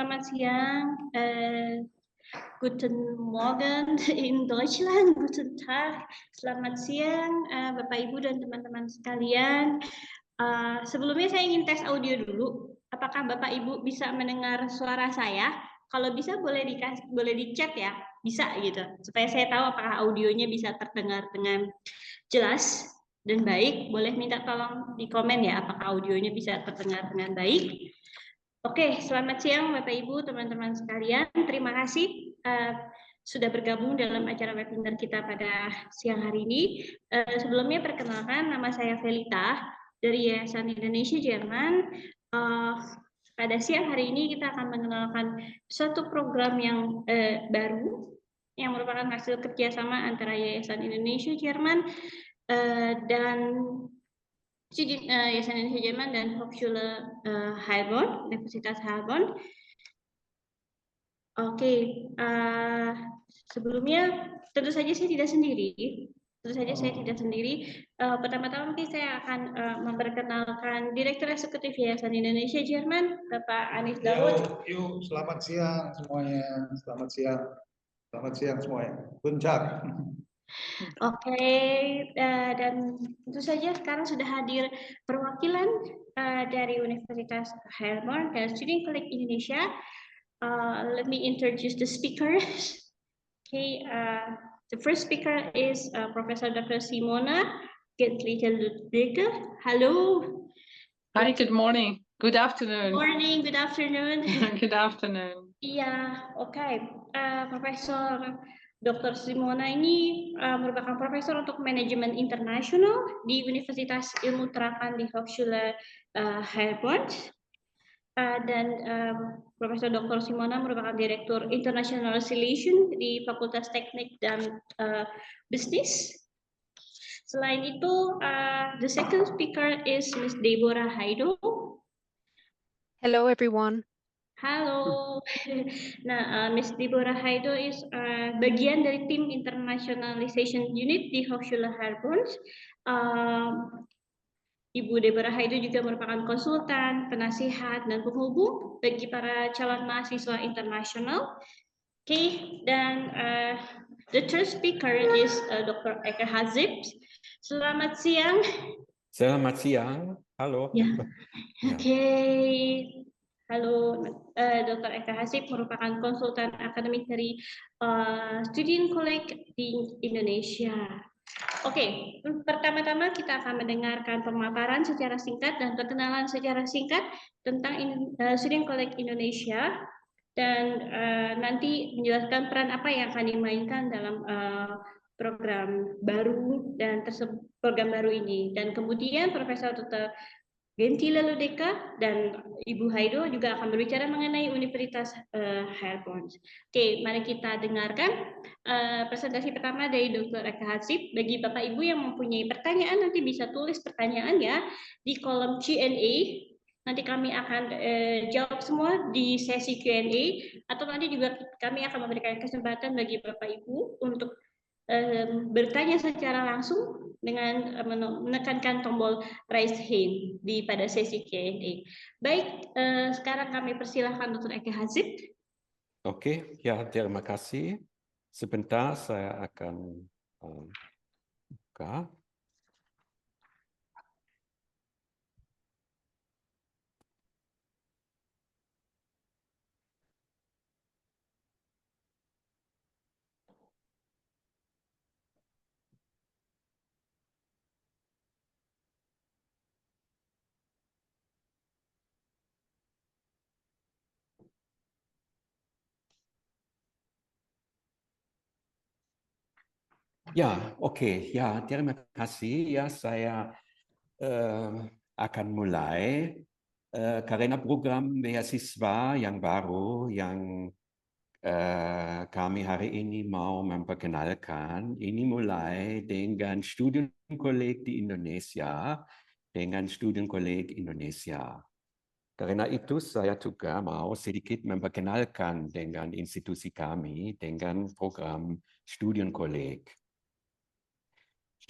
selamat siang. Guten Morgen in Deutschland, Guten Tag. Selamat siang, Bapak Ibu dan teman-teman sekalian. Sebelumnya saya ingin tes audio dulu. Apakah Bapak Ibu bisa mendengar suara saya? Kalau bisa boleh di chat ya, bisa gitu. Supaya saya tahu apakah audionya bisa terdengar dengan jelas dan baik. Boleh minta tolong di komen ya, apakah audionya bisa terdengar dengan baik. Oke, selamat siang Bapak Ibu, teman-teman sekalian. Terima kasih sudah bergabung dalam acara webinar kita pada siang hari ini. Sebelumnya perkenalkan, nama saya Velita dari Yayasan Indonesia Jerman. Pada siang hari ini kita akan mengenalkan suatu program yang baru yang merupakan hasil kerjasama antara Yayasan Indonesia Jerman dan Yayasan Indonesia Jerman dan Hochschule Heilbronn, Universitas Heilbronn. Oke, sebelumnya tentu saja saya tidak sendiri. Pertama-tama mungkin saya akan memperkenalkan Direktur Eksekutif Yayasan Indonesia Jerman, Bapak Anies Daud. Yuk, selamat siang semuanya. Selamat siang semuanya. Guten Tag. Oke, dan tentu saja sekarang sudah hadir perwakilan dari Universitas Heilbronn dan Student College Indonesia. Let me introduce the speakers. Okay, the first speaker is Professor Dr. Simona Gentlitel-Ludwig. Hello. Hi, good morning. Good afternoon. Morning, good afternoon. Good afternoon. Iya, oke. Profesor Dr. Simona ini merupakan profesor untuk manajemen internasional di Universitas Ilmu Terapan di Hochschule Heilbronn. Dan Profesor Dr. Simona merupakan Direktur International Relations di Fakultas Teknik dan Bisnis. Selain itu, the second speaker is Ms. Deborah Haido. Hello, everyone. Halo. Nah, Ms. Deborah Haido is bagian dari tim Internationalization Unit di Hochschule Heilbronn. Ibu Deborah Haido juga merupakan konsultan, penasihat, dan penghubung bagi para calon mahasiswa internasional. Oke, dan the third speaker is Dr. Eka Hazib. Selamat siang. Selamat siang. Halo. Ya. Oke. Halo, Dr. Eka Hasib merupakan konsultan akademik dari Student College di Indonesia. Oke, pertama-tama kita akan mendengarkan pemaparan secara singkat dan perkenalan secara singkat tentang Student College Indonesia dan nanti menjelaskan peran apa yang akan dimainkan dalam program baru dan program baru ini. Dan kemudian Profesor Dr. Gentlitel-Ludwig dan Ibu Haido juga akan berbicara mengenai Universitas Heilbronn. Oke, mari kita dengarkan presentasi pertama dari Dr. Eka Hasib. Bagi Bapak Ibu yang mempunyai pertanyaan, nanti bisa tulis pertanyaannya di kolom Q&A. Nanti kami akan jawab semua di sesi Q&A, atau nanti juga kami akan memberikan kesempatan bagi Bapak Ibu untuk bertanya secara langsung dengan menekankan tombol raise hand pada sesi Q&A. Baik, sekarang kami persilahkan Dr. Eka Hasib. Oke, ya terima kasih. Sebentar saya akan buka. Ya, oke. Ya, terima kasih. Ya, saya akan mulai karena program beasiswa yang baru yang kami hari ini mau memperkenalkan. Ini mulai dengan Studienkolleg di Indonesia, dengan Studienkolleg Indonesia. Karena itu saya juga mau sedikit memperkenalkan dengan institusi kami, dengan program Studienkolleg.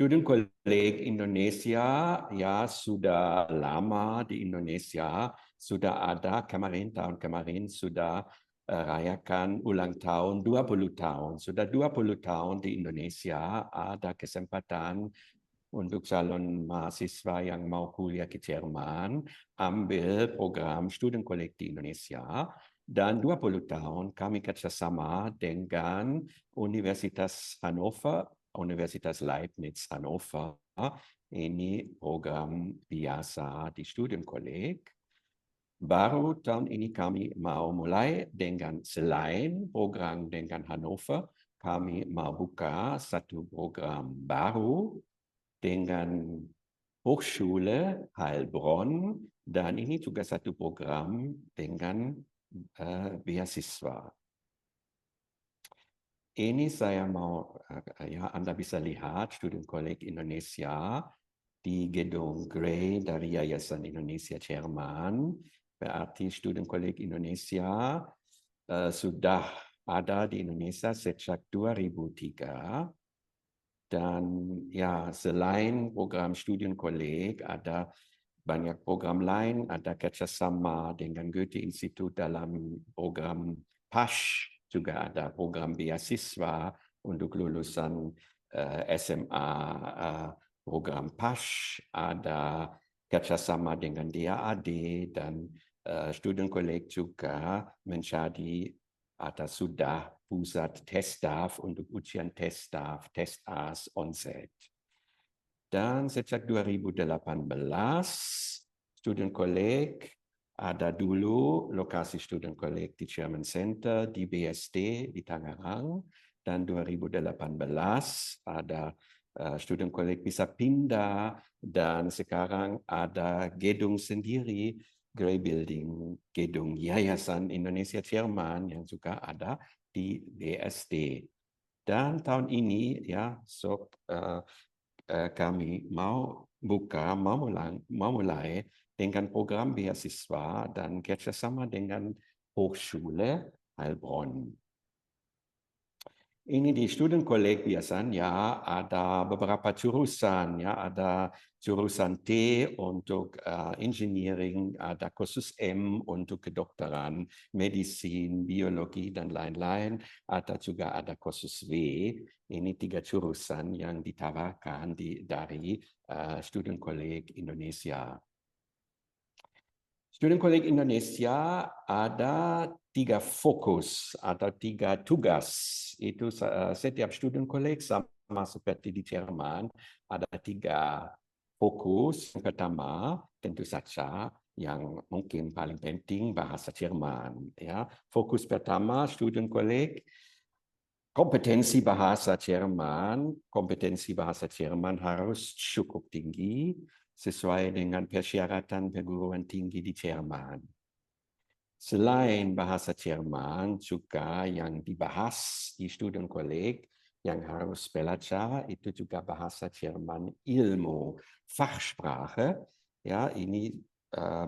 Student College Indonesia ya sudah lama di Indonesia, sudah ada tahun kemarin sudah rayakan ulang tahun 20 tahun. Sudah 20 tahun di Indonesia ada kesempatan untuk calon mahasiswa yang mau kuliah ke Jerman, ambil program Studienkolleg di Indonesia. Dan 20 tahun kami kerjasama dengan Universitas Hannover, Universitas Leibniz Hannover. Ini program biasa di Studienkolleg. Baru tahun ini kami mau mulai dengan selain program dengan Hannover, kami mau buka satu program baru dengan Hochschule Heilbronn, dan ini juga satu program dengan beasiswa. Ini saya mau, ya Anda bisa lihat Studienkolleg Indonesia di gedung Grey dari Yayasan Indonesia Jerman. Berarti Studienkolleg Indonesia sudah ada di Indonesia sejak 2003. Dan ya, selain program Studienkolleg, ada banyak program lain, ada kerjasama dengan Goethe-Institut dalam program PASH, juga ada program beasiswa untuk lulusan SMA, program PASH, ada kerjasama dengan DAAD, dan Studienkolleg juga menjadi atau sudah pusat TestDAF untuk ujian TestDAF, TestAS, ONSET. Dan sejak 2018, Studienkolleg ada dulu lokasi Studienkolleg di German Center, di BSD, di Tangerang. Dan 2018 ada Studienkolleg bisa pindah, dan sekarang ada gedung sendiri, Grey Building, gedung Yayasan Indonesia Jerman yang juga ada di BSD. Dan tahun ini ya kami mau mulai dengan program beasiswa dan kerjasama dengan Hochschule Heilbronn. Ini di Studienkolleg biasanya ada beberapa jurusan, ya, ada jurusan T untuk engineering, ada khusus M untuk kedokteran, medicine, biologi, dan lain-lain. Ada juga ada khusus W. Ini 3 jurusan yang ditawarkan dari Studienkolleg Indonesia. Studienkolleg Indonesia ada 3 fokus atau 3 tugas. Itu setiap Studienkolleg sama seperti di Jerman ada 3 fokus. Yang pertama tentu saja yang mungkin paling penting bahasa Jerman. Ya, fokus pertama Studienkolleg kompetensi bahasa Jerman. Kompetensi bahasa Jerman harus cukup tinggi sesuai dengan persyaratan perguruan tinggi di Jerman. Selain bahasa Jerman, juga yang dibahas di Studienkolleg yang harus belajar itu juga bahasa Jerman ilmu, Fachsprache. Ya, ini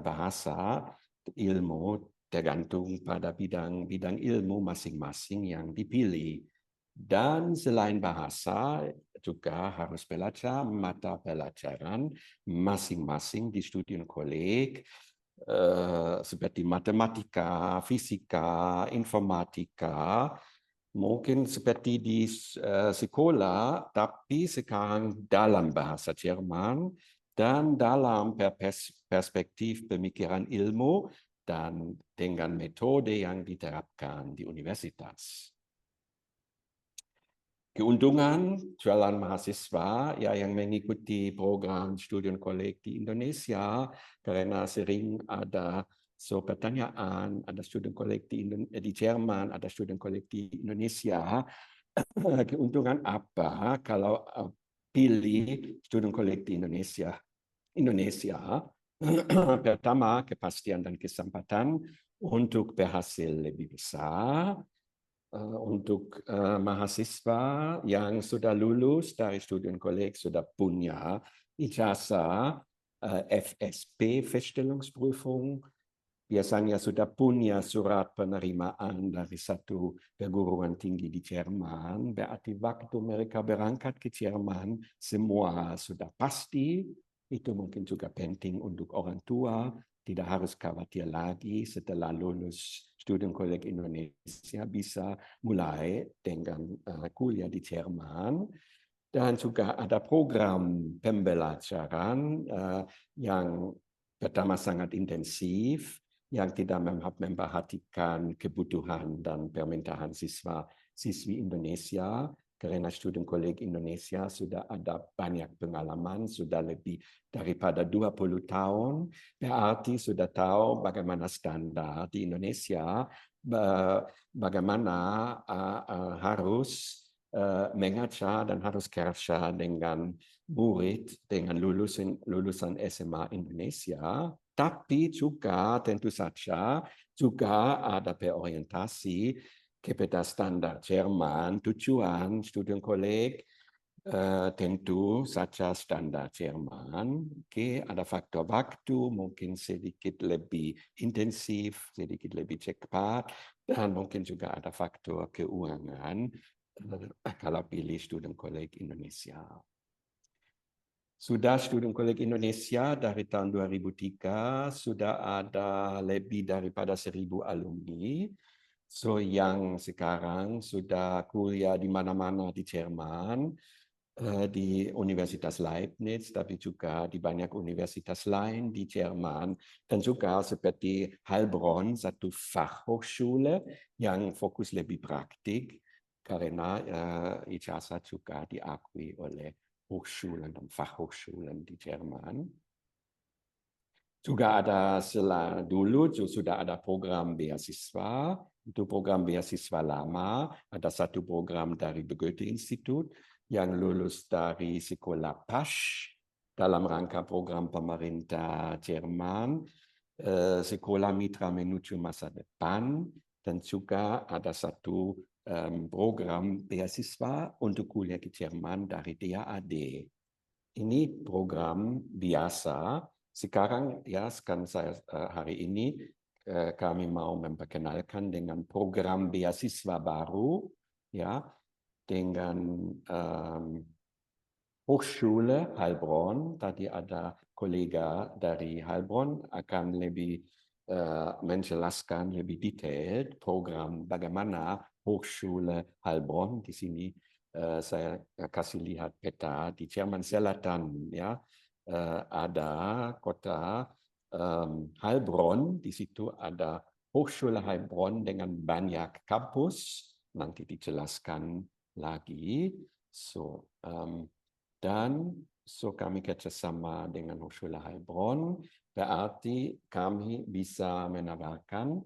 bahasa ilmu tergantung pada bidang ilmu masing-masing yang dipilih. Dan selain bahasa, juga harus belajar mata pelajaran masing-masing di Studienkolleg seperti matematika, fisika, informatika, mungkin seperti di sekolah, tapi sekarang dalam bahasa Jerman dan dalam perspektif pemikiran ilmu dan dengan metode yang diterapkan di universitas. Keuntungan calon mahasiswa ya yang mengikuti program Studienkolleg di Indonesia, karena sering ada pertanyaan, ada Studienkolleg di Jerman, ada Studienkolleg di Indonesia. Keuntungan apa kalau pilih Studienkolleg di Indonesia? Pertama, kepastian dan kesempatan untuk berhasil lebih besar. Untuk mahasiswa yang sudah lulus dari Studienkolleg sudah punya ijazah FSP, Feststellungsprüfung, biasanya sudah punya surat penerimaan dari satu perguruan tinggi di Jerman, berarti waktu mereka berangkat ke Jerman semua sudah pasti. Itu mungkin juga penting untuk orang tua tidak harus khawatir lagi setelah lulus Student College Indonesia bisa mulai dengan kuliah di Jerman. Dan juga ada program pembelajaran yang pertama sangat intensif, yang tidak memperhatikan kebutuhan dan permintaan siswi Indonesia, karena Student College Indonesia sudah ada banyak pengalaman, sudah lebih daripada 20 tahun, berarti sudah tahu bagaimana standar di Indonesia, bagaimana harus mengajar dan harus kerja dengan murid dengan lulusan SMA Indonesia, tapi juga tentu saja juga ada berorientasi kepada standar Jerman. Tujuan Student College tentu saja standar Jerman. Ada faktor waktu mungkin sedikit lebih intensif, sedikit lebih cepat, dan mungkin juga ada faktor keuangan kalau pilih Student College Indonesia. Sudah Student College Indonesia dari tahun 2003 sudah ada lebih daripada 1.000 alumni. So yang sekarang sudah kuliah di mana-mana di Jerman, di Universitas Leibniz, tapi juga di banyak universitas lain di Jerman, dan juga seperti Heilbronn, satu Fachhochschule yang fokus lebih praktik, karena ijazah juga diakui oleh Hochschulen dan Fachhochschulen di Jerman. Juga ada dulu sudah ada program beasiswa. Itu program beasiswa lama. Ada satu program dari The Goethe-Institut yang lulus dari sekolah PASH dalam rangka program pemerintah Jerman, sekolah mitra menuju masa depan, dan juga ada satu program beasiswa untuk kuliah di Jerman dari DAAD. Ini program biasa. Sekarang ya, saya hari ini kami mau memperkenalkan dengan program beasiswa baru, ya, dengan Hochschule Heilbronn. Tadi ada kolega dari Heilbronn akan lebih menjelaskan lebih detail program bagaimana Hochschule Heilbronn. Di sini saya kasih lihat peta di Jerman Selatan, ya, ada kota Heilbronn. Di situ ada Hochschule Heilbronn dengan banyak kampus. Nanti dijelaskan lagi. Dan kami kerjasama dengan Hochschule Heilbronn, berarti kami bisa menawarkan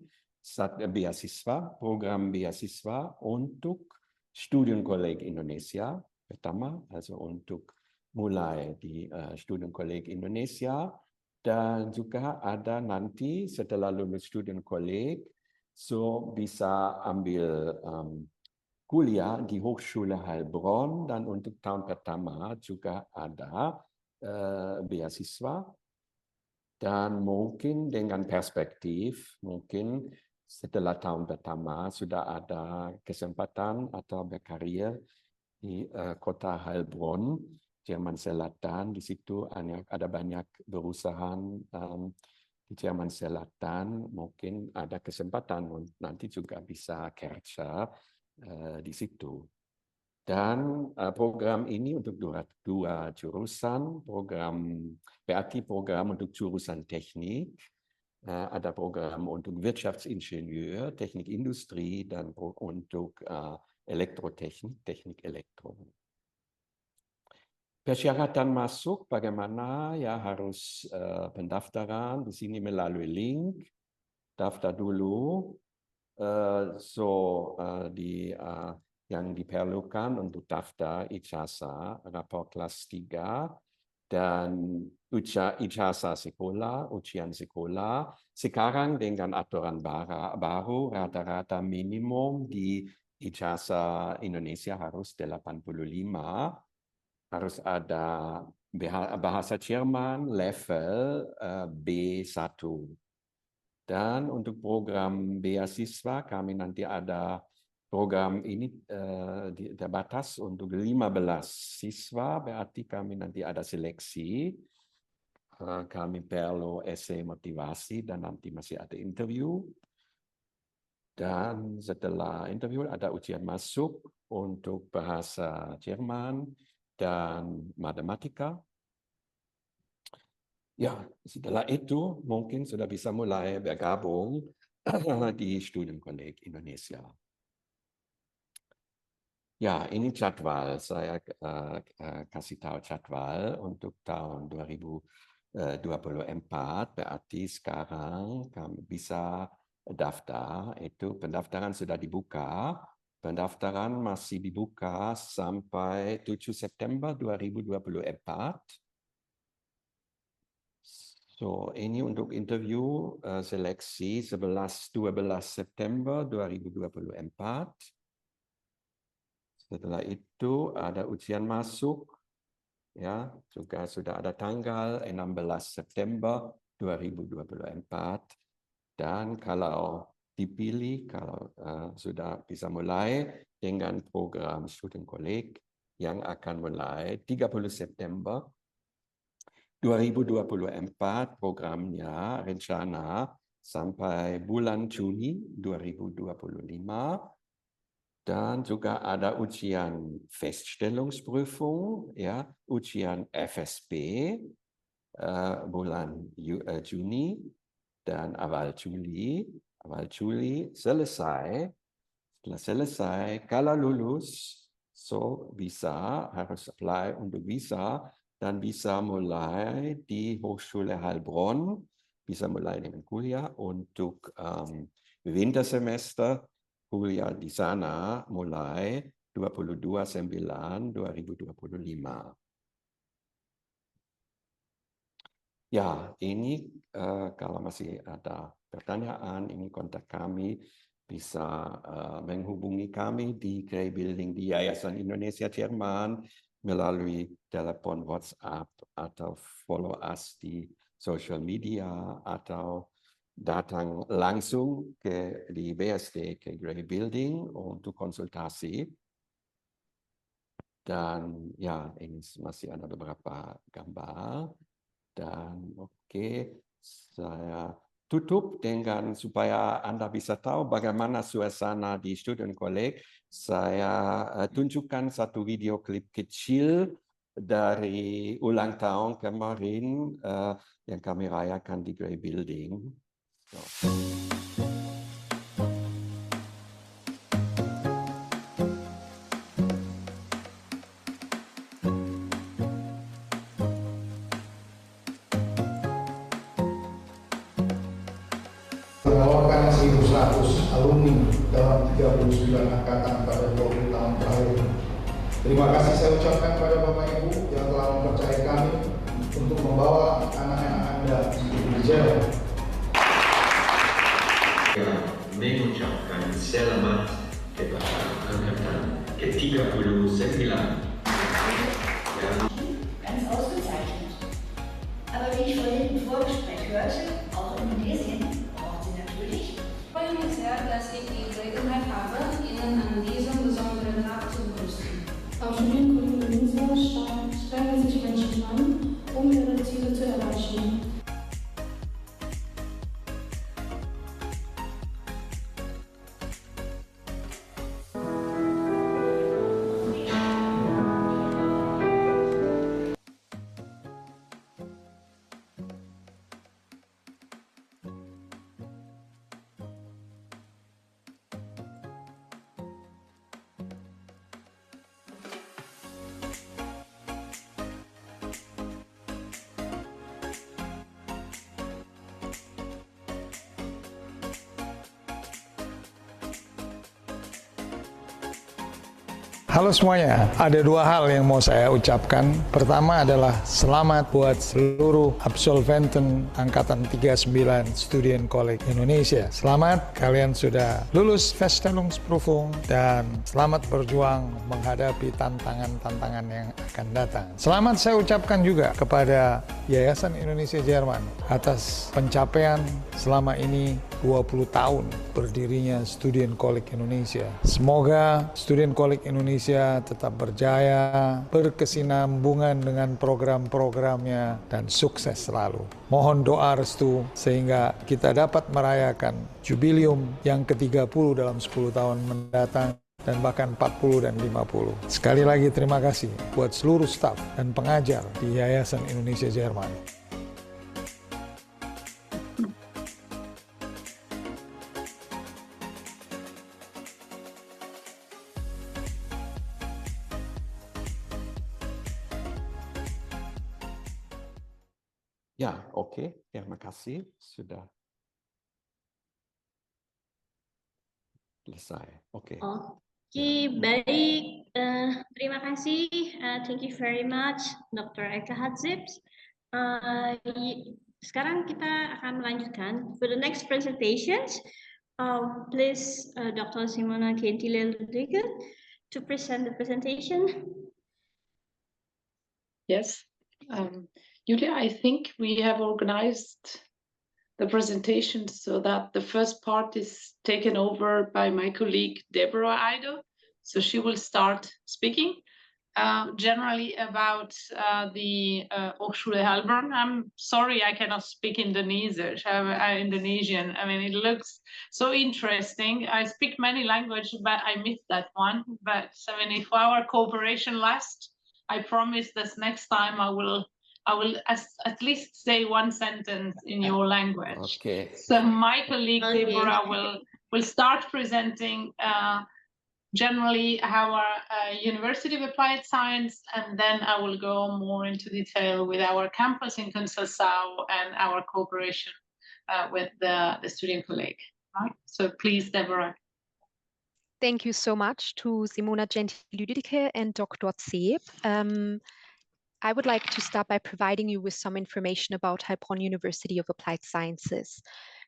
program beasiswa untuk Student College Indonesia. Pertama, also untuk mulai di Student College Indonesia, dan juga ada nanti setelah lulus Student College, bisa ambil kuliah di Hochschule Heilbronn, dan untuk tahun pertama juga ada beasiswa, dan mungkin dengan perspektif, mungkin setelah tahun pertama sudah ada kesempatan atau berkarir di kota Heilbronn, Jerman Selatan. Di situ ada banyak perusahaan di Jerman Selatan, mungkin ada kesempatan nanti juga bisa kerja di situ. Dan program ini untuk dua jurusan, berarti program untuk jurusan teknik, ada program untuk Wirtschaftsingenieur, teknik industri, dan untuk elektrotechnik, teknik elektro. Persyaratan masuk bagaimana, ya, harus pendaftaran di sini melalui link, daftar dulu. Yang diperlukan untuk daftar ijazah, rapor kelas 3, dan ijazah sekolah, ujian sekolah. Sekarang dengan aturan baru, rata-rata minimum di ijazah Indonesia harus 85, harus ada bahasa Jerman level B1. Dan untuk program beasiswa, kami nanti ada program ini terbatas untuk 15 siswa, berarti kami nanti ada seleksi. kami perlu essay motivasi dan nanti masih ada interview. Dan setelah interview ada ujian masuk untuk bahasa Jerman dan matematika. Ya, setelah itu mungkin sudah bisa mulai bergabung di Studienkolleg Indonesia. Ya, ini jadwal. Saya kasih tahu jadwal untuk tahun 2024. Berarti sekarang kami bisa daftar. Itu pendaftaran sudah dibuka. Pendaftaran masih dibuka sampai 7 September 2024. So, ini untuk interview seleksi 11-12 September 2024. Setelah itu ada ujian masuk, ya, juga sudah ada tanggal 16 September 2024. Dan kalau dipilih, kalau sudah bisa mulai dengan program Studienkolleg yang akan mulai 30 September 2024, programnya rencana sampai bulan Juni 2025. Dan juga ada ujian Feststellungsprüfung, ya, ujian FSP bulan Juni dan awal Juli. Awal Juli selesai. Setelah selesai, kalau lulus, so bisa harus apply untuk visa dan bisa mulai di Hochschule Heilbronn, bisa mulai dengan kuliah untuk wintersemester. Kuliah di sana mulai 22/9/2025. Ya, ini kalau masih ada pertanyaan, ini kontak kami, bisa menghubungi kami di Gray Building di Yayasan Indonesia Jerman melalui telepon WhatsApp atau follow us di social media atau datang langsung di BSD ke Gray Building untuk konsultasi. Dan ya, ini masih ada beberapa gambar. Dan oke, saya tutup dengan supaya Anda bisa tahu bagaimana suasana di Studienkolleg. Saya tunjukkan satu video klip kecil dari ulang tahun kemarin yang kami rayakan di Gray Building. So. Melaporkan 1.100 alumni dalam 39 angkatan pada 20 tahun terakhir. Terima kasih saya ucapkan kepada Bapak Ibu yang telah mempercayai kami untuk membawa anak-anak Anda di Jerman. Mengucapkan selamat kepada angkatan ke-39. Ganz ausgezeichnet. Aber wie ich vorhin im Vorgespräch hörte, auch Indonesien braucht sie natürlich. Ich freue mich sehr, dass ich die Gelegenheit habe, Ihnen an diesem besonderen Tag zu begrüßen. Am Studienkolleg Indonesia strengen sich Menschen an, um ihre Ziele zu erreichen. Halo semuanya, ada dua hal yang mau saya ucapkan. Pertama adalah selamat buat seluruh absolventen Angkatan 39 Studienkolleg Indonesia. Selamat, kalian sudah lulus Feststellungsprüfung dan selamat berjuang menghadapi tantangan-tantangan yang akan datang. Selamat saya ucapkan juga kepada Yayasan Indonesia Jerman atas pencapaian selama ini 20 tahun berdirinya Student College Indonesia. Semoga Student College Indonesia tetap berjaya, berkesinambungan dengan program-programnya, dan sukses selalu. Mohon doa restu sehingga kita dapat merayakan jubileum yang ke-30 dalam 10 tahun mendatang, dan bahkan 40 dan 50. Sekali lagi terima kasih buat seluruh staf dan pengajar di Yayasan Indonesia Jerman. Ya, oke. Terima kasih. Sudah selesai. Oke. Oke, baik. Terima kasih. Thank you very much, Dr. Eka Hatzip. Sekarang kita akan melanjutkan. For the next presentations, please Dr. Simona Gentile-Ludwig to present the presentation. Yes. Julia, I think we have organized the presentation so that the first part is taken over by my colleague, Deborah Eido. So she will start speaking generally about the Hochschule Heilbronn. I'm sorry I cannot speak Indonesian. I mean, it looks so interesting. I speak many languages, but I missed that one. But I mean, if our cooperation lasts, I promise this next time I will at least say one sentence in your language. Okay. So my colleague Deborah will start presenting generally our University of Applied Science, and then I will go more into detail with our campus in Künzelsau and our cooperation with the student colleague. Right? So please, Deborah. Thank you so much to Simona Gentile-Lüdicke and Dr. Zeb. I would like to start by providing you with some information about Heilbronn University of Applied Sciences.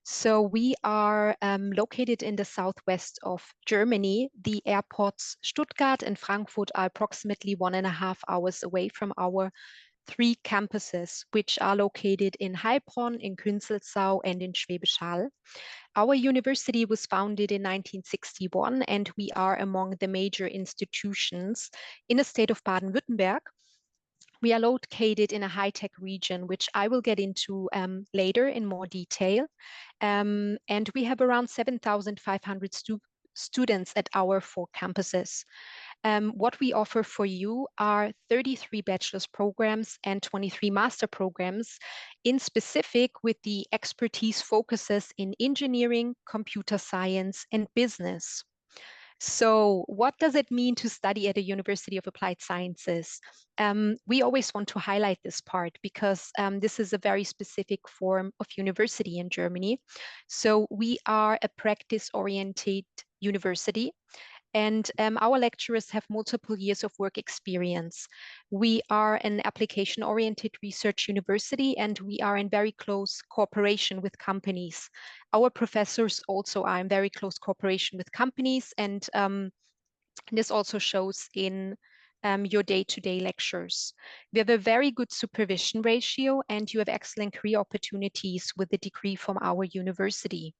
So we are located in the southwest of Germany. The airports Stuttgart and Frankfurt are approximately 1.5 hours away from our 3 campuses, which are located in Heilbronn, in Künzelsau, and in Schwäbisch Hall. Our university was founded in 1961, and we are among the major institutions in the state of Baden-Württemberg. We are located in a high-tech region, which I will get into later in more detail. And we have around 7,500 students at our 4 campuses. What we offer for you are 33 bachelor's programs and 23 master programs, in specific with the expertise focuses in engineering, computer science, and business. So what does it mean to study at a University of Applied Sciences? We always want to highlight this part because this is a very specific form of university in Germany. So we are a practice-oriented university, and our lecturers have multiple years of work experience. We are an application-oriented research university, and we are in very close cooperation with companies. Our professors also are in very close cooperation with companies, and this also shows in your day-to-day lectures. We have a very good supervision ratio, and you have excellent career opportunities with a degree from our university.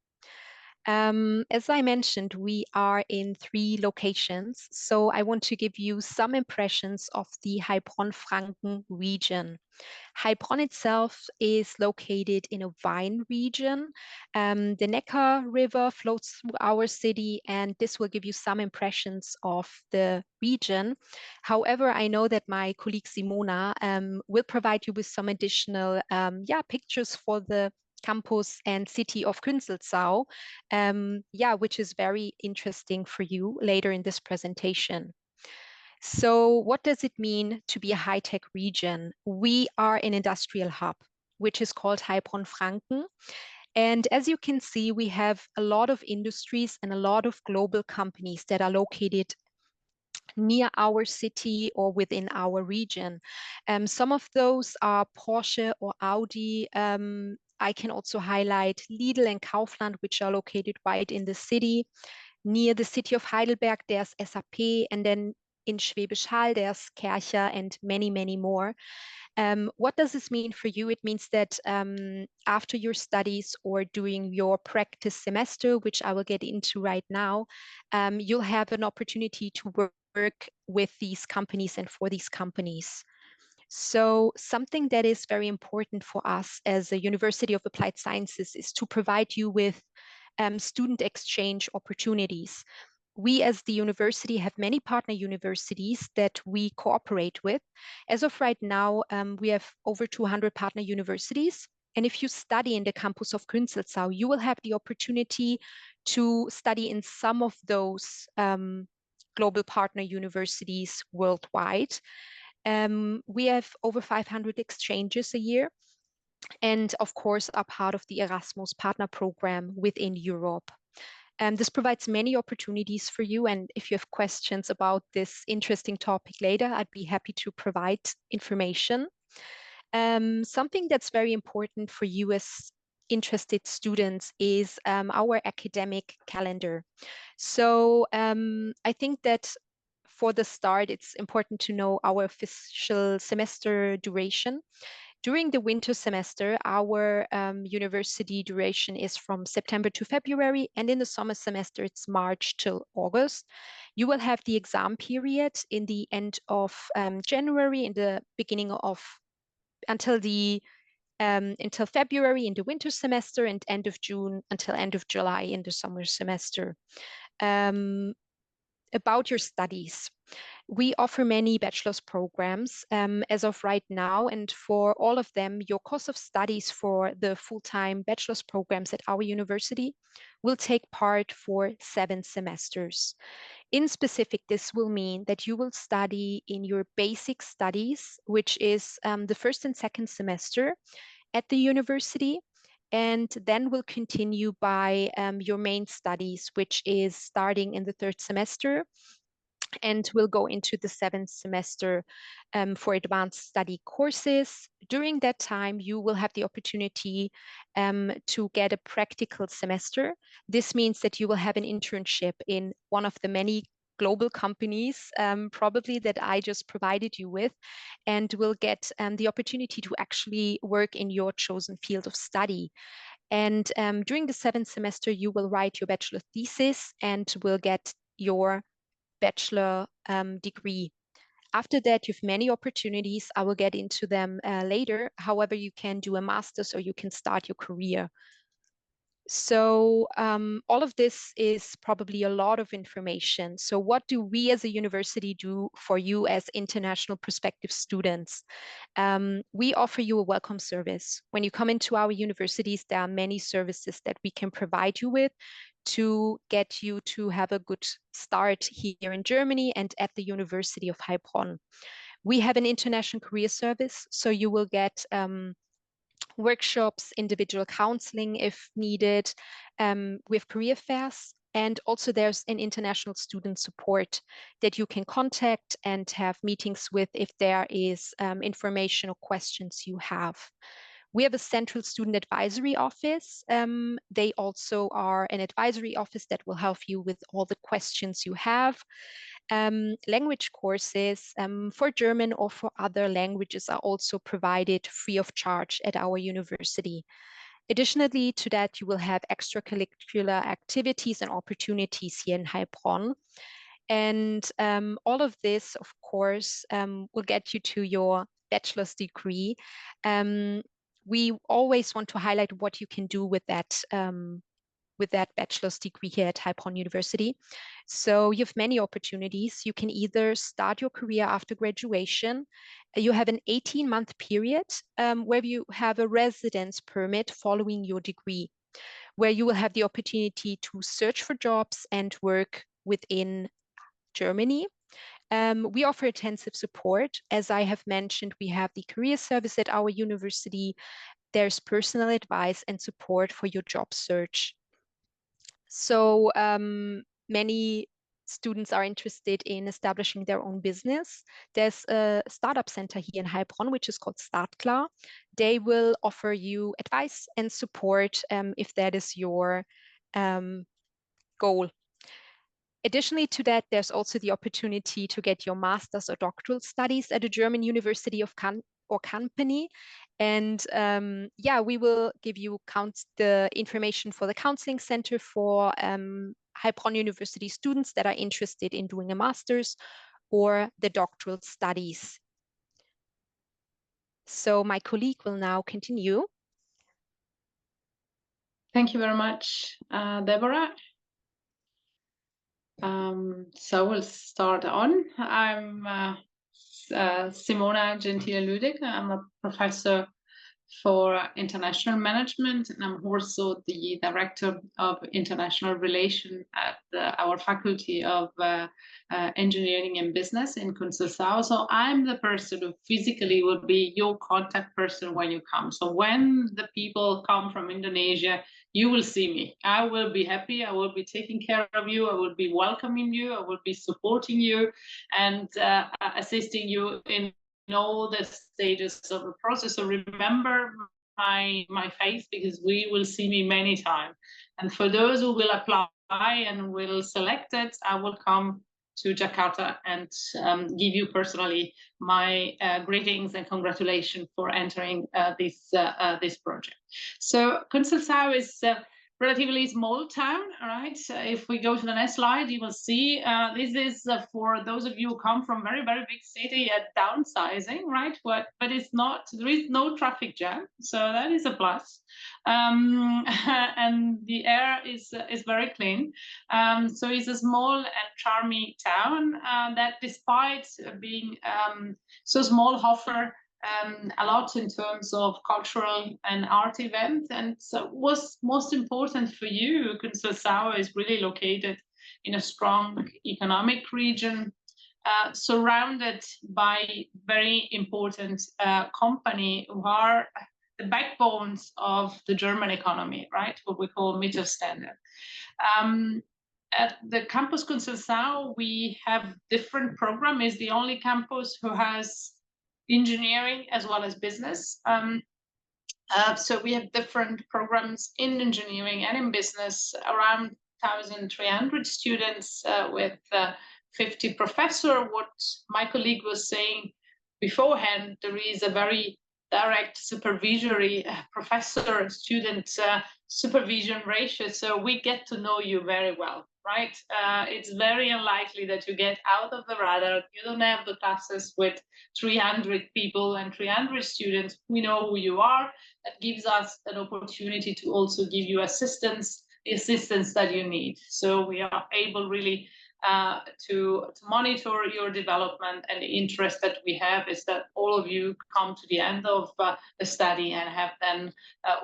As I mentioned, we are in 3 locations, so I want to give you some impressions of the Heilbronn-Franken region. Heilbronn itself is located in a wine region. The Neckar River flows through our city, and this will give you some impressions of the region. However, I know that my colleague Simona will provide you with some additional pictures for the campus and city of Künzelsau, which is very interesting for you later in this presentation. So what does it mean to be a high-tech region? We are an industrial hub, which is called Heilbronn-Franken. And as you can see, we have a lot of industries and a lot of global companies that are located near our city or within our region. Some of those are Porsche or Audi. I can also highlight Lidl and Kaufland, which are located right in the city. Near the city of Heidelberg, there's SAP, and then in Schwäbisch Hall, there's Kercher and many, many more. What does this mean for you? It means that after your studies or during your practice semester, which I will get into right now, you'll have an opportunity to work with these companies and for these companies. So something that is very important for us as a University of Applied Sciences is to provide you with student exchange opportunities. We as the university have many partner universities that we cooperate with. As of right now, we have over 200 partner universities. And if you study in the campus of Künzelsau, you will have the opportunity to study in some of those global partner universities worldwide. We have over 500 exchanges a year, and of course are part of the Erasmus Partner Program within Europe. This provides many opportunities for you, and if you have questions about this interesting topic later, I'd be happy to provide information. Something that's very important for you as interested students is our academic calendar. So I think that for the start, it's important to know our official semester duration. During the winter semester, our university duration is from September to February, and in the summer semester, it's March till August. You will have the exam period in the end of January, in the beginning of until February in the winter semester, and end of June until end of July in the summer semester. About your studies. We offer many bachelor's programs as of right now, and for all of them, your course of studies for the full-time bachelor's programs at our university will take part for 7 semesters. In specific, this will mean that you will study in your basic studies, which is the first and second semester at the university, and then will continue by your main studies, which is starting in the 3rd semester and will go into the 7th semester for advanced study courses. During that time, you will have the opportunity to get a practical semester. This means that you will have an internship in one of the many global companies, probably that I just provided you with, and will get the opportunity to actually work in your chosen field of study. And during the 7th semester, you will write your bachelor thesis and will get your bachelor degree. After that, you have many opportunities. I will get into them later. However, you can do a master's or you can start your career. So all of this is probably a lot of information. So what do we as a university do for you as international prospective students? We offer you a welcome service. When you come into our universities, there are many services that we can provide you with to get you to have a good start here in Germany and at the University of Heilbronn. We have an international career service, so you will get workshops, individual counseling if needed, with career fairs. And also there's an international student support that you can contact and have meetings with if there is information or questions you have. We have a central student advisory office. They also are an advisory office that will help you with all the questions you have. Language courses for German or for other languages are also provided free of charge at our university. Additionally to that, you will have extracurricular activities and opportunities here in Heilbronn. And all of this, of course, will get you to your bachelor's degree. We always want to highlight what you can do with that bachelor's degree here at Heilbronn University. So you have many opportunities. You can either start your career after graduation. You have an 18-month period where you have a residence permit following your degree, where you will have the opportunity to search for jobs and work within Germany. We offer intensive support. As I have mentioned, we have the career service at our university. There's personal advice and support for your job search. So many students are interested in establishing their own business. There's a startup center here in Heilbronn, which is called Startklar. They will offer you advice and support if that is your goal. Additionally to that, there's also the opportunity to get your master's or doctoral studies at a German university or company. And yeah, we will give you the information for the counseling center for Heilbronn University students that are interested in doing a master's or the doctoral studies. So my colleague will now continue. Thank you very much, Deborah. So we'll start on. I'm Simona Gentile-Lüdecke. I'm a professor for international management, and I'm also the director of international relations at our faculty of engineering and business in Kunzelsau. So I'm the person who physically will be your contact person when you come. So when the people come from Indonesia, you will see me. I will be happy. I will be taking care of you. I will be welcoming you. I will be supporting you and assisting you in all the stages of the process. So remember my face, because we will see me many times. And for those who will apply and will select it, I will come to Jakarta and give you personally my greetings and congratulations for entering this project. So Kunzelsau is relatively small town, right? If we go to the next slide, you will see this is for those of you who come from very, very big city at downsizing, right? But it's not, there is no traffic jam, so that is a plus. And the air is very clean. So it's a small and charming town that, despite being so small, offer a lot in terms of cultural and art events. And so what's most important for you, Kunzelsau is really located in a strong economic region, surrounded by very important companies who are the backbones of the German economy, right? What we call Mittelstand. At the campus Kunzelsau, we have different programs. It's the only campus who has engineering as well as business. So we have different programs in engineering and in business, around 1,300 students with 50 professors. What my colleague was saying beforehand, there is a very direct supervisory professor-student supervision ratio. So we get to know you very well, right? It's very unlikely that you get out of the radar. You don't have the classes with 300 people and 300 students. We know who you are. That gives us an opportunity to also give you assistance, the assistance that you need. So we are able really to monitor your development, and the interest that we have is that all of you come to the end of the study and have then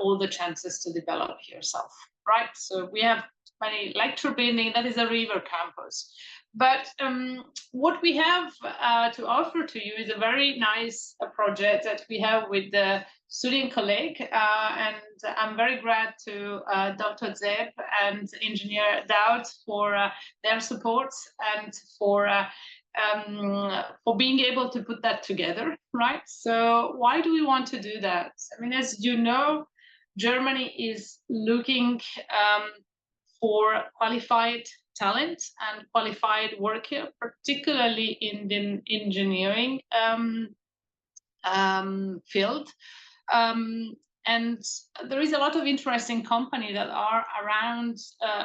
all the chances to develop yourself, right? So we have many lecture building. That is a river campus. But what we have to offer to you is a very nice project that we have with the Studienkolleg, and I'm very glad to Dr. Zeb and Engineer Dowd for their support and for being able to put that together, right? So why do we want to do that? I mean, as you know, Germany is looking for qualified talent and qualified worker, particularly in the engineering field. And there is a lot of interesting companies that are around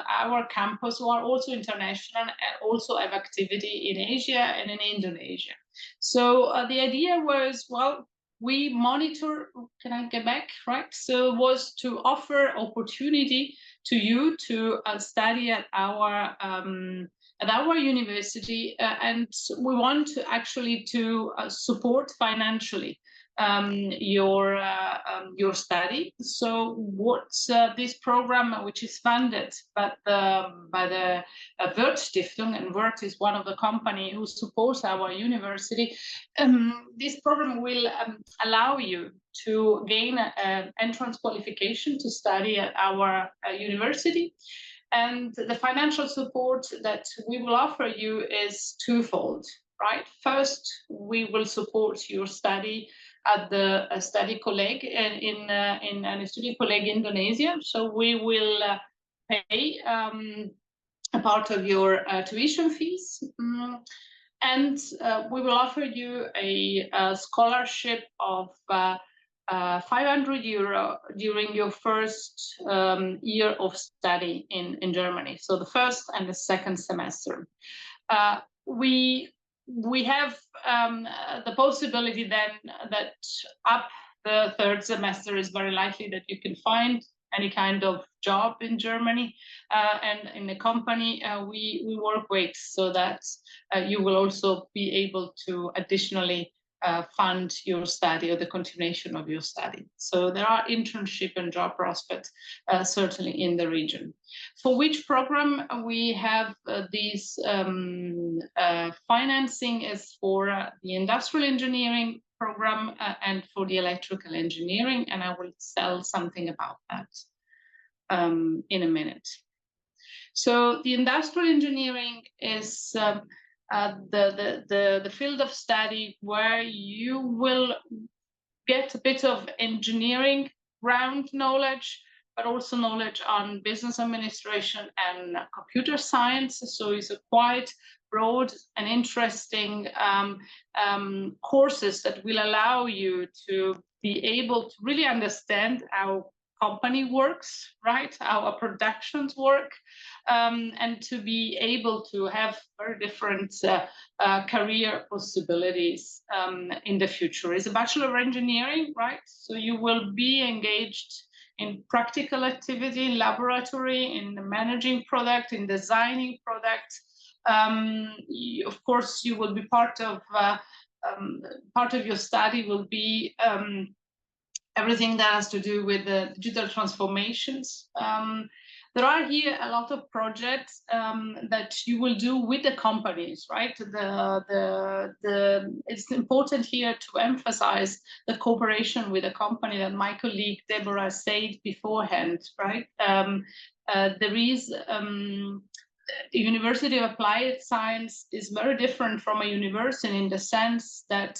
our campus who are also international and also have activity in Asia and in Indonesia. So the idea was, well, we monitor, can I get back, right? So was to offer opportunity to you to study at our university, and we want to actually to support financially your study. So what's this program, which is funded by the Wirth Stiftung, and Wirth is one of the company who supports our university. This program will allow you to gain an entrance qualification to study at our university. And the financial support that we will offer you is twofold, right? First, we will support your study at the Studienkolleg in Studienkolleg Indonesia. So we will pay a part of your tuition fees. And we will offer you a scholarship of 500 euro during your first year of study in Germany. So the first and the second semester. We have the possibility then that up the third semester is very likely that you can find any kind of job in Germany, and in the company we work with, so that you will also be able to additionally fund your study or the continuation of your study. So there are internship and job prospects certainly in the region. For which program we have these financing is for the industrial engineering program and for the electrical engineering, and I will tell something about that in a minute. So the industrial engineering is the field of study where you will get a bit of engineering ground knowledge, but also knowledge on business administration and computer science. So it's a quite broad and interesting courses that will allow you to be able to really understand how company works, right? How our productions work, and to be able to have very different career possibilities in the future. It's a Bachelor of Engineering, right? So you will be engaged in practical activity, in laboratory, in managing product, in designing product. Of course, you will be part of your study will be everything that has to do with the digital transformations. There are here a lot of projects that you will do with the companies, right? It's important here to emphasize the cooperation with the company that my colleague Deborah said beforehand, right? There is the University of Applied Science is very different from a university in the sense that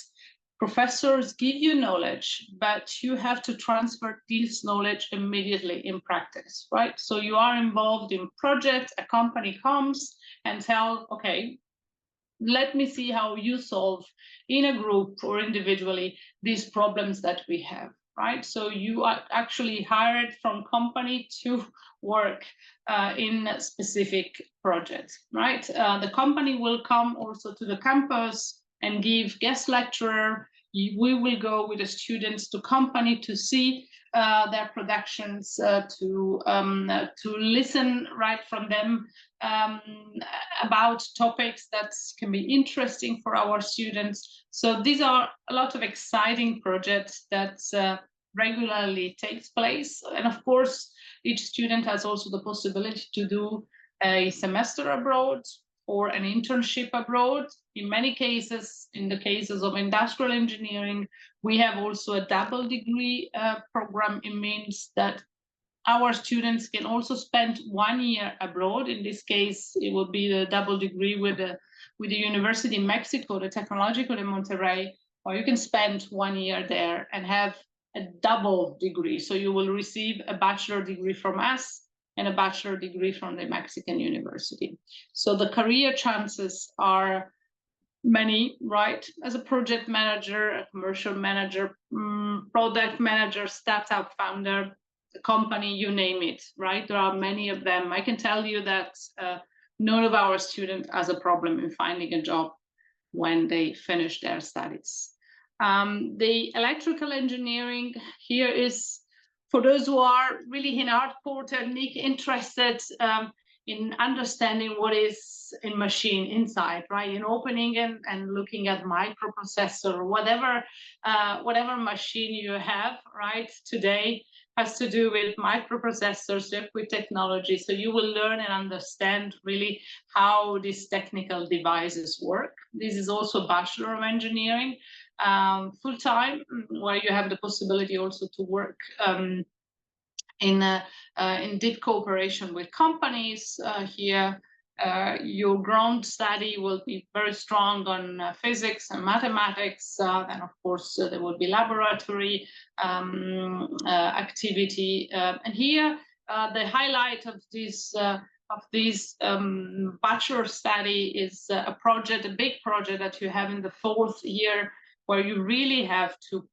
professors give you knowledge, but you have to transfer this knowledge immediately in practice, right? So you are involved in projects, a company comes and tell, okay, let me see how you solve in a group or individually these problems that we have, right? So you are actually hired from company to work in specific projects, right? The company will come also to the campus and give guest lecture. We will go with the students to company to see their productions, to listen right from them about topics that can be interesting for our students. So these are a lot of exciting projects that regularly takes place. And of course, each student has also the possibility to do a semester abroad or an internship abroad. In many cases, in the cases of industrial engineering, we have also a double degree program. It means that our students can also spend 1 year abroad. In this case, it will be the double degree with the University in Mexico, the Technological in Monterrey, or you can spend 1 year there and have a double degree. So you will receive a bachelor degree from us and a bachelor degree from the Mexican University. So the career chances are many, right? As a project manager, a commercial manager, product manager, startup founder, the company, you name it, right? There are many of them. I can tell you that none of our students has a problem in finding a job when they finish their studies. The electrical engineering here is for those who are really in hardcore technique interested in understanding what is in machine inside, right? In opening and looking at microprocessor or whatever machine you have, right? Today has to do with microprocessors, circuit technology. So you will learn and understand really how these technical devices work. This is also Bachelor of Engineering, full-time, where you have the possibility also to work in deep cooperation with companies. Here, your ground study will be very strong on physics and mathematics. And of course, there will be laboratory activity. And here, the highlight of this this bachelor study is a project, a big project that you have in the 4th year, where you really have to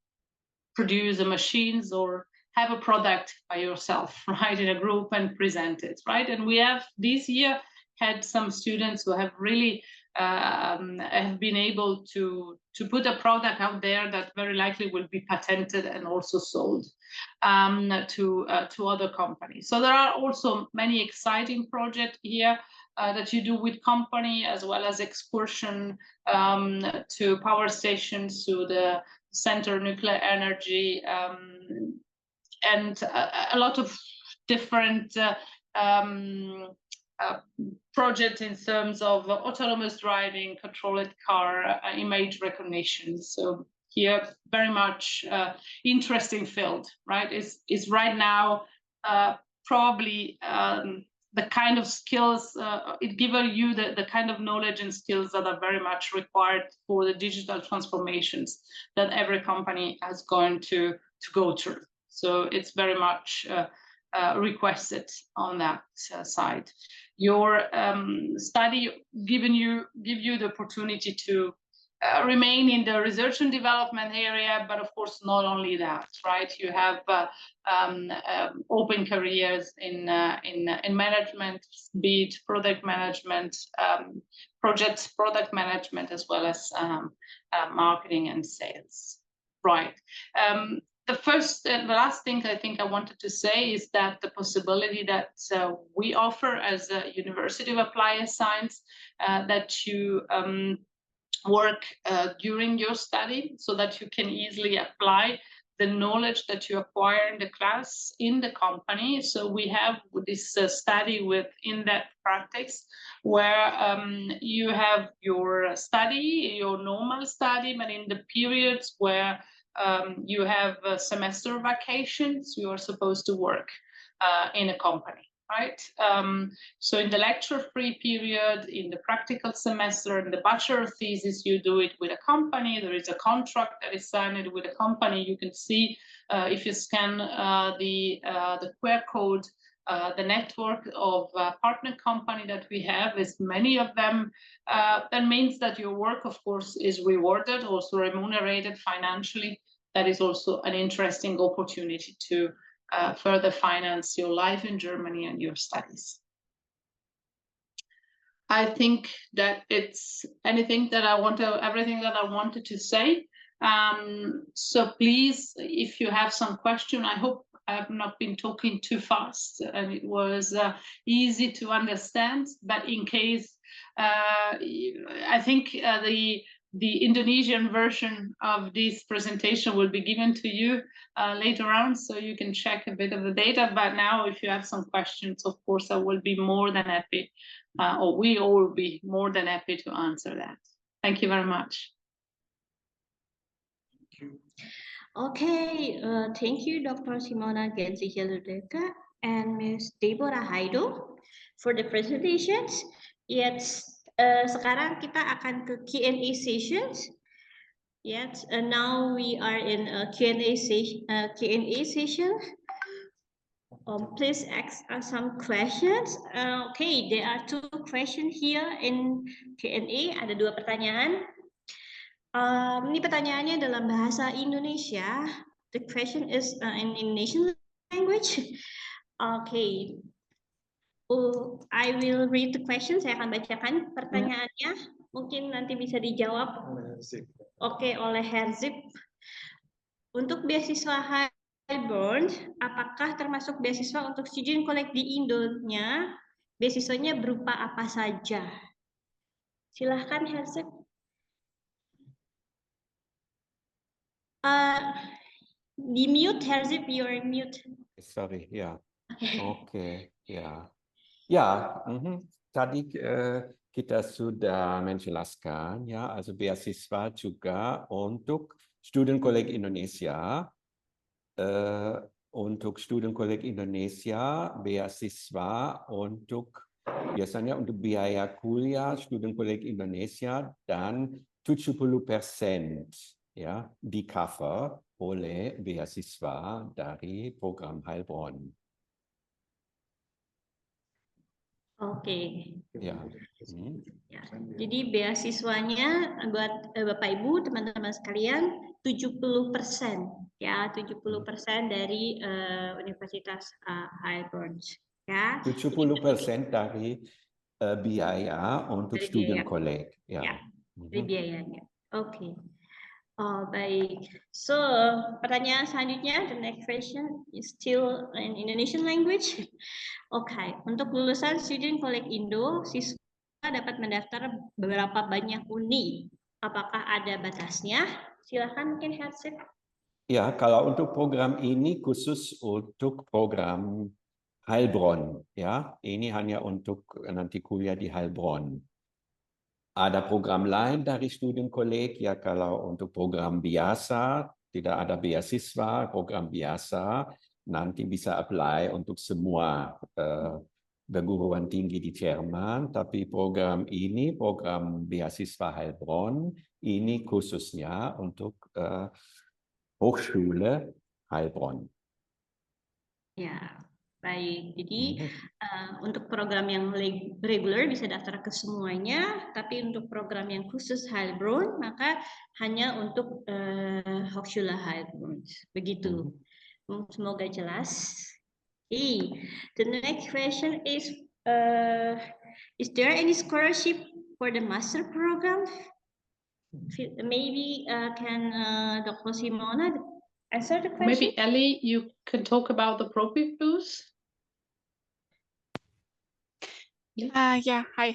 produce the machines or have a product by yourself, right, in a group and present it, right? And we have this year had some students who have really have been able to put a product out there that very likely will be patented and also sold to other companies. So there are also many exciting projects here that you do with company, as well as excursion to power stations, to the Center Nuclear Energy, and a lot of different projects in terms of autonomous driving, controlled car, image recognition. So here, very much interesting field, right? Is right now probably the kind of skills, it gives you the kind of knowledge and skills that are very much required for the digital transformations that every company is going to go through. So it's very much requested on that side. Your study give you the opportunity to remain in the research and development area, but of course not only that, right? You have open careers in management, be it product management, product management, as well as marketing and sales, right? The last thing I think I wanted to say is that the possibility that we offer as a University of Applied Science, that you work during your study, so that you can easily apply the knowledge that you acquire in the class in the company. So we have this study with in-depth practice, where you have your study, your normal study, but in the periods where you have semester vacations, you are supposed to work in a company, right? So in the lecture-free period, in the practical semester, in the bachelor thesis, you do it with a company. There is a contract that is signed with a company. You can see if you scan the QR code, the network of partner company that we have is many of them. That means that your work, of course, is rewarded, also remunerated financially. That is also an interesting opportunity to further finance your life in Germany and your studies. I think that it's everything that I wanted to say. So please, if you have some question, I hope I have not been talking too fast and it was easy to understand, but in case, I think the Indonesian version of this presentation will be given to you later on, so you can check a bit of the data. But now, if you have some questions, of course, I will be more than happy, or we all will be more than happy to answer that. Thank you very much. Okay, thank you, Dr. Simona Genzi-Hiludeke and Ms. Deborah Haido for the presentations. Yes, sekarang kita akan ke Q&A sessions. Yes, and now we are in a Q&A session. Please ask us some questions. Okay, there are 2 questions here in Q&A. Ada 2 pertanyaan. Ini pertanyaannya dalam bahasa Indonesia. The question is in Indonesian language. Okay. I will read the question. Saya akan bacakan pertanyaannya. Mungkin nanti bisa dijawab. Oke, oleh Herzip. Untuk beasiswa Highborn, apakah termasuk beasiswa untuk student collect di Indonya? Beasiswanya berupa apa saja? Silahkan Herzip. Di mute, Herzip, you're mute. Sorry, ya. Oke, ya. Ya, tadi kita sudah menjelaskan, ya, also beasiswa juga untuk Student Collect Indonesia. Untuk Student Collect Indonesia, beasiswa biasanya untuk biaya kuliah Student Collect Indonesia dan 70% ya di cover oleh beasiswa dari program Heilbronn. Oke. Ya. Ya. Jadi beasiswanya buat Bapak Ibu, teman-teman sekalian 70%, ya 70% dari Universitas Heilbronn, ya. 70% dari biaya untuk Dari student biaya. college. Ya, Ya. dari biayanya. Oke. Oh, baik. So, pertanyaan selanjutnya, the next question is still in Indonesian language. Oke, untuk lulusan Student College Indo, siswa dapat mendaftar beberapa banyak uni. Apakah ada batasnya? Silakan mungkin Hersip. Ya, kalau untuk program ini khusus untuk program Heilbronn, ya. Ini hanya untuk nanti kuliah di Heilbronn. Ada program lain dari student college, ya kalau untuk program biasa, tidak ada beasiswa, program biasa, nanti bisa apply untuk semua perguruan tinggi di Jerman, tapi program ini, program beasiswa Heilbronn, ini khususnya untuk Hochschule Heilbronn. Ya, baik. Jadi untuk program yang reguler bisa daftar ke semuanya, tapi untuk program yang khusus Heilbronn maka hanya untuk Hochschule Heilbronn. Begitu. Semoga jelas. The next question is there any scholarship for the master program? Maybe can Dr. Simona answer the question? Maybe Ellie, you can talk about the Profibus. Yeah, hi.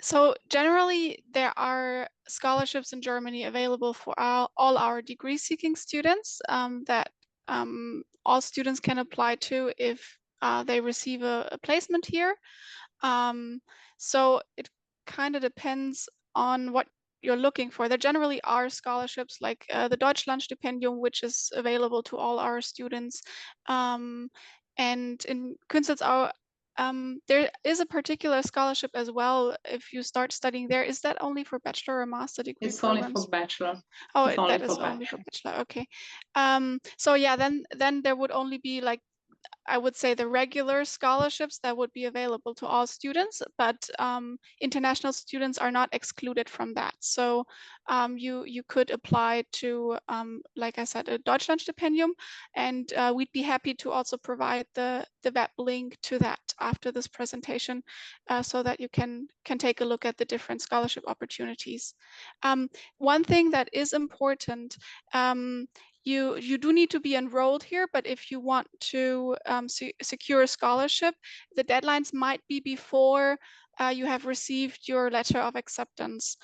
So generally, there are scholarships in Germany available for all our degree-seeking students that all students can apply to if they receive a placement here. So it kind of depends on what you're looking for. There generally are scholarships like the Deutschlandstipendium, which is available to all our students. And in Künstlersau, there is a particular scholarship as well if you start studying there. Is that only for bachelor or master degree It's programs? only for bachelor. Oh, It's that is only for bachelor. Okay. So yeah, then there would only be like, I would say, the regular scholarships that would be available to all students, but international students are not excluded from that. So you could apply to, like I said, a Deutschlandstipendium, and we'd be happy to also provide the web link to that after this presentation, so that you can take a look at the different scholarship opportunities. One thing that is important, you do need to be enrolled here, but if you want to secure a scholarship, the deadlines might be before you have received your letter of acceptance.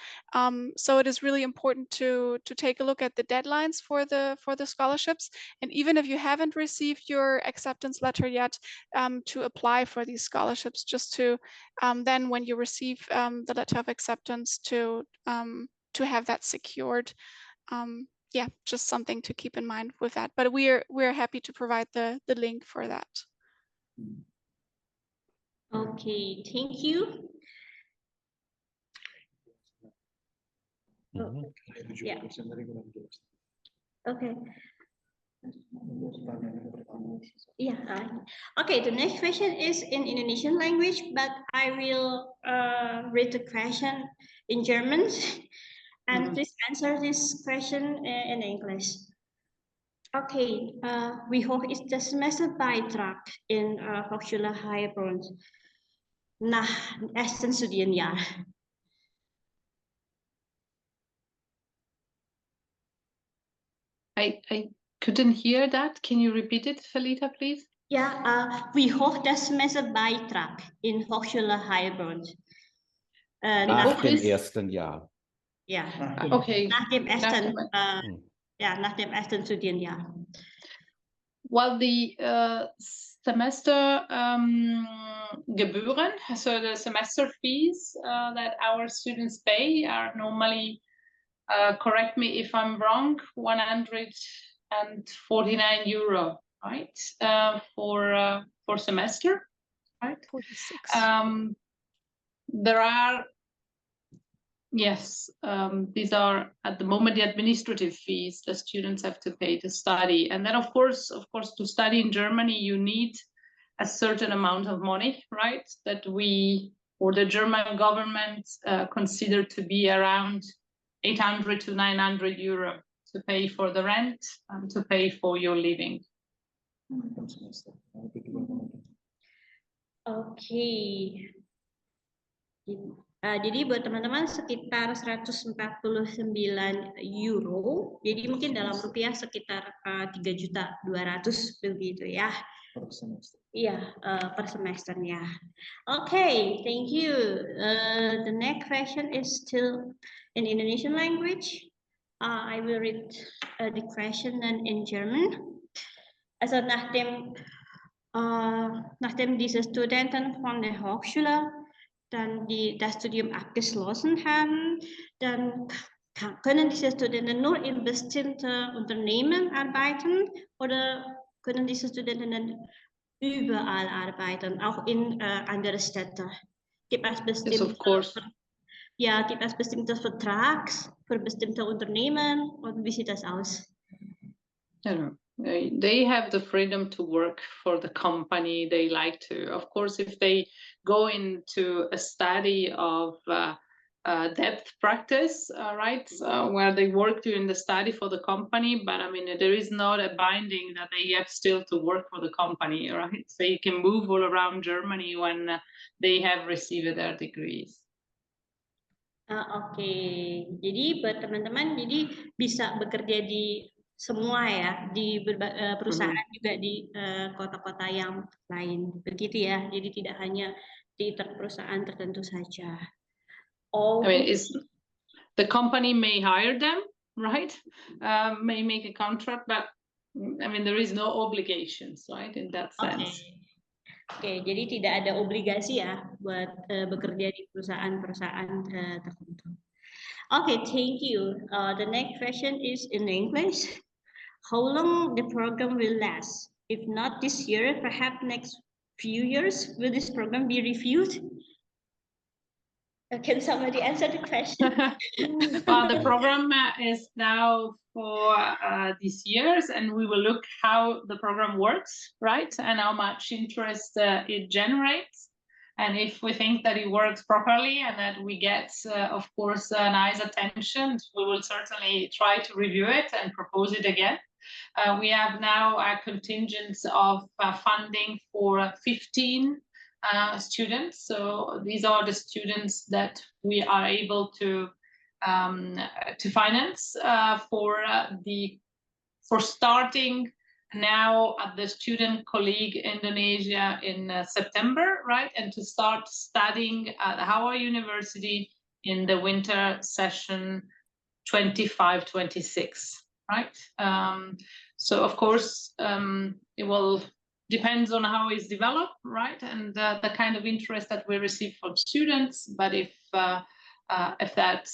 So it is really important to take a look at the deadlines for the scholarships, and even if you haven't received your acceptance letter yet, to apply for these scholarships, just to then when you receive the letter of acceptance to have that secured. Yeah, just something to keep in mind with that. But we're happy to provide the link for that. Okay, thank you. Yeah. Okay. Yeah. Okay, the next question is in Indonesian language, but I will read the question in German. And please answer this question in English. Okay, wie hoch ist der Semesterbeitrag in Hochschule Heilbronn nach ersten Studienjahr? I couldn't hear that. Can you repeat it, Felita, please? Ja, wie hoch der Semesterbeitrag in Hochschule Heilbronn? Nach dem ersten Jahr. Ja, okay. Nach dem ersten Studienjahr. Well, the semester Gebühren, so the semester fees that our students pay are normally, correct me if I'm wrong, 149 euro, right? For semester, right? 46. There are, yes, these are at the moment the administrative fees the students have to pay to study, and then of course to study in Germany you need a certain amount of money, right? That we, or the German government, consider to be around 800 to 900 euro to pay for the rent and to pay for your living. Oke. Jadi buat teman-teman sekitar 149 euro. Jadi mungkin dalam rupiah sekitar 3.200.000 begitu ya. Per semester. Iya, per semesternya. Okay, thank you. The next question is still in Indonesian language. I will read the question in German. Also nachdem diese Studenten von der Hochschule dann das Studium abgeschlossen haben, dann können diese Studenten nur in bestimmte Unternehmen arbeiten oder können diese Studenten dann überall arbeiten, auch in andere Städte? Gibt es bestimmte, yes, of course. Ja, gibt es bestimmte Vertrag für bestimmte Unternehmen und wie sieht das aus? They have the freedom to work for the company they like to. Of course, if they go into a study of depth practice, right, where they work during the study for the company, but I mean, there is not a binding that they have still to work for the company, right? So you can move all around Germany when they have received their degrees. Oke, jadi buat teman-teman, jadi bisa bekerja di semua ya, di perusahaan juga di kota-kota yang lain, begitu ya. Jadi tidak hanya di perusahaan tertentu saja. Oh, I mean, the company may hire them, right? May make a contract, but I mean, there is no obligations, right? In that sense. Oke, jadi tidak ada obligasi ya buat bekerja di perusahaan-perusahaan tertentu. Okay, thank you. The next question is in English. How long the program will last? If not this year, perhaps next few years, will this program be reviewed? Can somebody answer the question? Well, the program is now for these years, and we will look how the program works, right? And how much interest it generates. And if we think that it works properly and that we get, of course, nice attention, we will certainly try to review it and propose it again. We have now a contingent of funding for 15 students. So these are the students that we are able to finance for starting now at the Student Colleague Indonesia in September, right? And to start studying at Howard University in the winter session 25-26, right? So of course, it will depends on how it's developed, right? And the kind of interest that we receive from students. But if that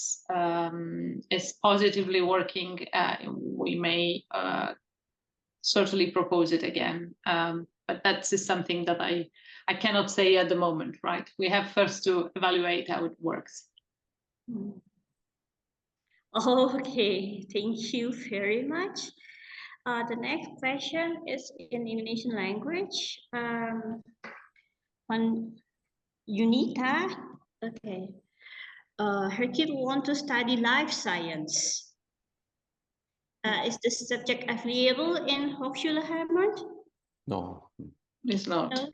is positively working, we may certainly propose it again. But that is something that I cannot say at the moment, right? We have first to evaluate how it works. Okay, thank you very much. The next question is in Indonesian language. On Yunita, okay. Her kid want to study life science. Is the subject available in Hochschule Helmond? No. It's not. No?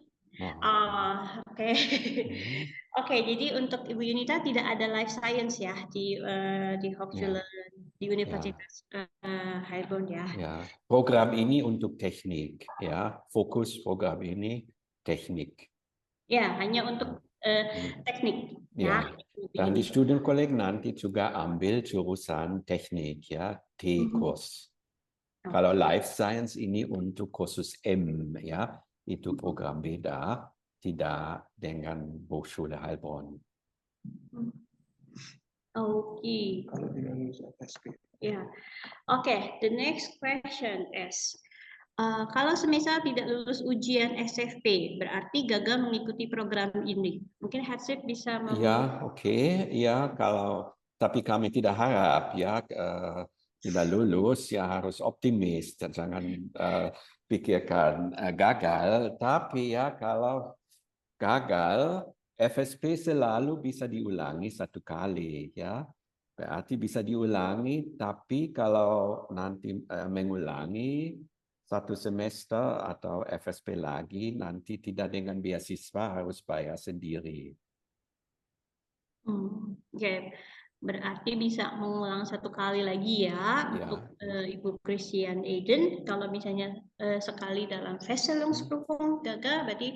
Oke. Oke, jadi untuk Ibu Yunita tidak ada life science ya di Hochschule, di Universitas Helmond ya. Ya, program ini untuk teknik ya, fokus program ini teknik. Ya, hanya untuk teknik ya. Dan di Student Colleague nanti juga ambil jurusan teknik ya, T-Kurs. Kalau life science ini untuk khusus M ya, itu program beda, tidak dengan Hochschule Heilbronn. Okay. Kalau tidak lulus FSP. Yeah. Okay. The next question is, kalau semisal tidak lulus ujian SFP, berarti gagal mengikuti program ini. Mungkin Hatsip bisa. Ya, oke. Ya, kalau tapi kami tidak harap ya tidak lulus, ya harus optimis. Jangan pikirkan gagal, tapi ya kalau gagal, FSP selalu bisa diulangi 1 kali, ya. Berarti bisa diulangi, tapi kalau nanti mengulangi 1 semester atau FSP lagi, nanti tidak dengan beasiswa, harus bayar sendiri. Oke, berarti bisa mengulang 1 kali lagi ya, untuk Ibu Christian Eden. Kalau misalnya sekali dalam Verstellungsprüfung gagal, berarti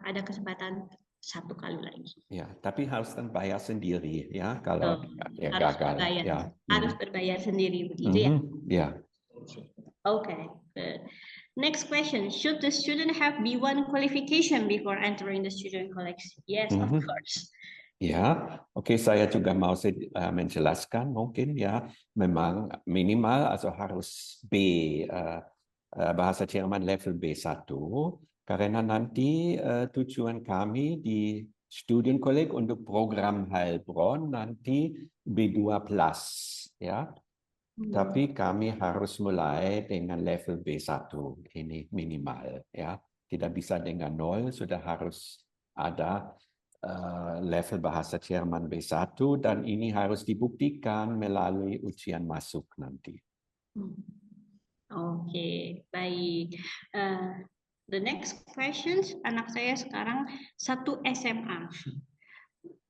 ada kesempatan 1 kali lagi. Ya, tapi harus bayar sendiri ya kalau harus gagal. berbayar, Ya. harus berbayar sendiri begitu ya. Ya. Okay. Next question: should the student have B1 qualification before entering the student college? Yes, of course. Ya, oke, saya juga mau menjelaskan mungkin ya, memang minimal atau harus B, bahasa Jerman level B1, karena nanti tujuan kami di Studienkolleg untuk program Heilbronn nanti B2+, ya. Tapi kami harus mulai dengan level B1, ini minimal, ya. Tidak bisa dengan 0, sudah harus ada level bahasa Jerman B1, dan ini harus dibuktikan melalui ujian masuk nanti. Oke, baik. The next question, anak saya sekarang 1 SMA.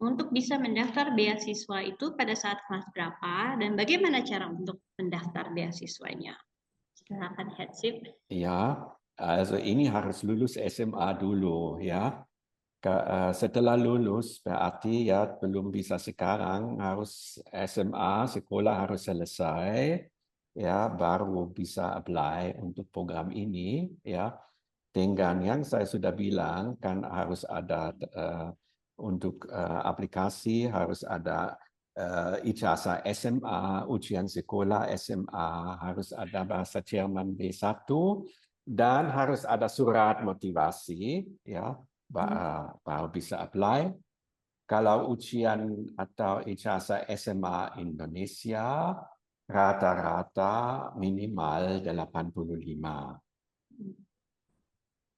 Untuk bisa mendaftar beasiswa itu pada saat kelas berapa, dan bagaimana cara untuk mendaftar beasiswanya? Silakan, Headsip. Ya, also ini harus lulus SMA dulu, ya. Setelah lulus berarti ya belum bisa sekarang, harus SMA, sekolah harus selesai, ya, baru bisa apply untuk program ini, ya. Dengan yang saya sudah bilang kan harus ada untuk aplikasi harus ada ijazah SMA, ujian sekolah SMA, harus ada bahasa Jerman B1, dan harus ada surat motivasi, ya. Baru bisa apply. Kalau ujian atau ijazah SMA Indonesia, rata-rata minimal 85.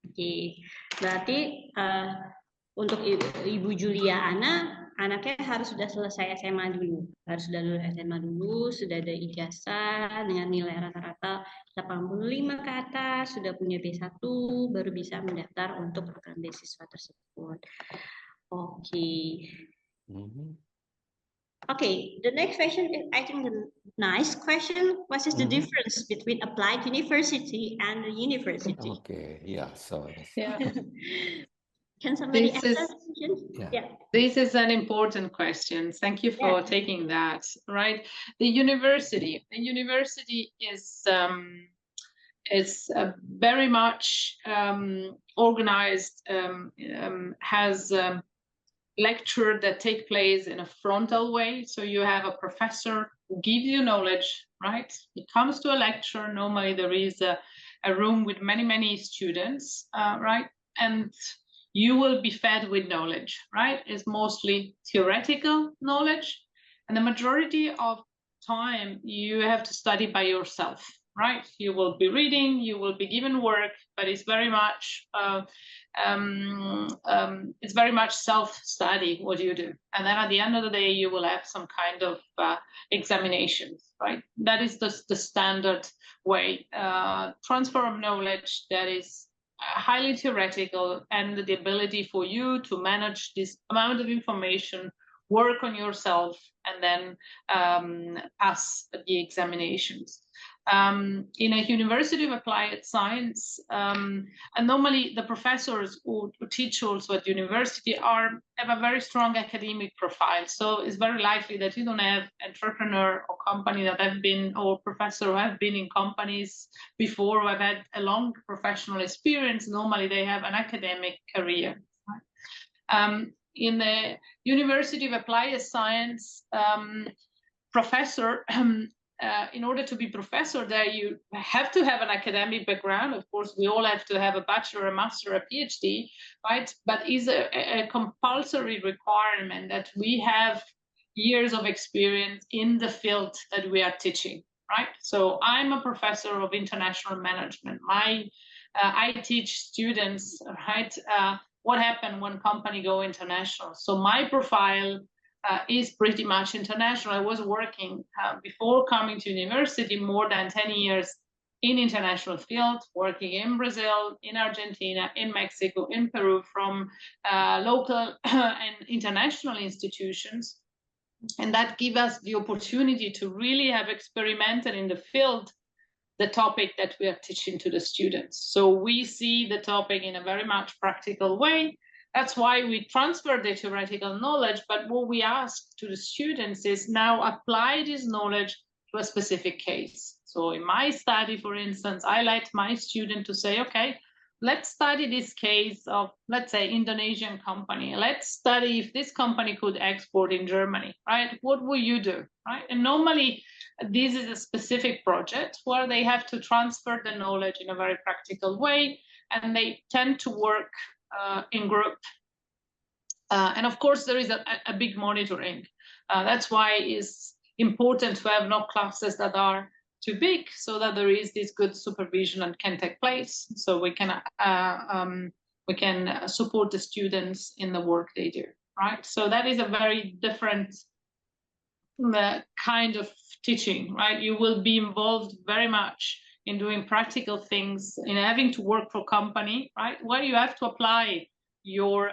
Oke, berarti untuk Ibu Julia anaknya harus sudah selesai SMA dulu. Harus sudah lulus SMA dulu, sudah ada ijazah dengan nilai rata-rata 85 ke atas, sudah punya B1, baru bisa mendaftar untuk program beasiswa tersebut. Oke. Okay, the next question is, I think, the nice question. What is the difference between applied university and the university? Okay, yeah, so yeah. Can somebody answer this question? Yeah. This is an important question. Thank you for taking that. Right, the university is very much organized, has lecture that take place in a frontal way. So you have a professor who gives you knowledge, right? He comes to a lecture. Normally there is a room with many students, right? And you will be fed with knowledge, right? It's mostly theoretical knowledge. And the majority of time you have to study by yourself, right? You will be reading, you will be given work, but it's very much self-study what you do. And then at the end of the day, you will have some kind of examinations, right? That is the standard way. Transfer of knowledge that is highly theoretical, and the ability for you to manage this amount of information, work on yourself, and then pass the examinations. In a University of Applied Science, and normally the professors who teach also at university have a very strong academic profile. So it's very likely that you don't have entrepreneur or company that have been, or professor who have been in companies before, who have had a long professional experience. Normally they have an academic career. In the University of Applied Science, professor, in order to be professor there, you have to have an academic background. Of course, we all have to have a bachelor, a master, a PhD, right? But is a compulsory requirement that we have years of experience in the field that we are teaching, right? So I'm a professor of international management. I teach students, right, what happened when company go international. So my profile is pretty much international. I was working before coming to university more than 10 years in international field, working in Brazil, in Argentina, in Mexico, in Peru, from local and international institutions. And that gives us the opportunity to really have experimented in the field the topic that we are teaching to the students. So we see the topic in a very much practical way. That's why we transfer the theoretical knowledge, but what we ask to the students is now apply this knowledge to a specific case. So in my study, for instance, I let my student to say, okay, let's study this case of, let's say, Indonesian company. Let's study if this company could export in Germany, right? What will you do, right? And normally, this is a specific project where they have to transfer the knowledge in a very practical way, and they tend to work in group. And of course, there is a big monitoring. That's why it's important to have no classes that are too big, so that there is this good supervision and can take place, so we can support the students in the work they do, right? So that is a very different kind of teaching, right? You will be involved very much in doing practical things, in having to work for company, right? Where you have to apply your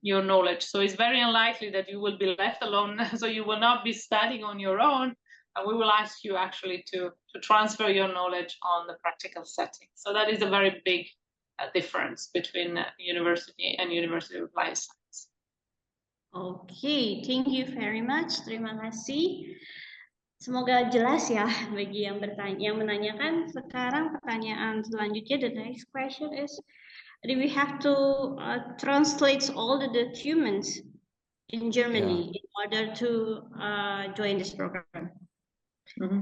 knowledge. So it's very unlikely that you will be left alone. So you will not be studying on your own. And we will ask you actually to transfer your knowledge on the practical setting. So that is a very big difference between university and University of Applied Science. Okay, thank you very much. Terima kasih. Semoga jelas ya bagi yang menanyakan. Sekarang pertanyaan selanjutnya, the next question is, do we have to translate all the documents in Germany in order to join this program?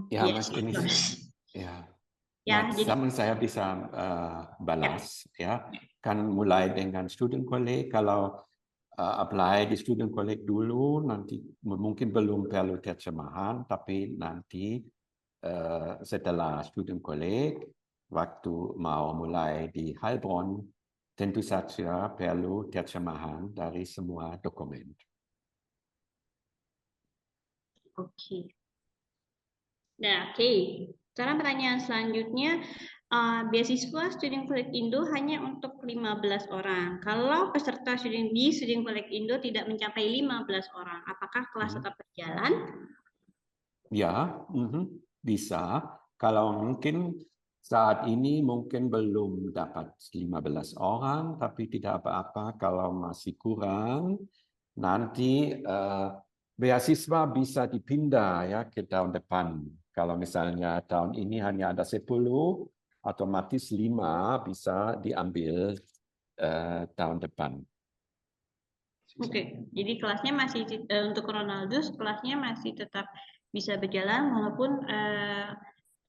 Ya, Yes, Mas, ini ya. Jadi sama saya bisa balas ya. Kan mulai dengan student college, kalau apply di student college dulu, nanti mungkin belum perlu terjemahan, tapi nanti setelah student college, waktu mau mulai di Heilbronn, tentu saja perlu terjemahan dari semua dokumen. Oke. Nah, sekarang pertanyaan selanjutnya, beasiswa Student College Indo hanya untuk 15 orang. Kalau peserta student College Indo tidak mencapai 15 orang, apakah kelas tetap berjalan? Ya, bisa. Kalau mungkin saat ini mungkin belum dapat 15 orang, tapi tidak apa-apa kalau masih kurang. Nanti beasiswa bisa dipindah ya ke tahun depan. Kalau misalnya tahun ini hanya ada 10, otomatis 5 bisa diambil tahun depan. Oke, jadi kelasnya masih untuk Ronaldus, kelasnya masih tetap bisa berjalan walaupun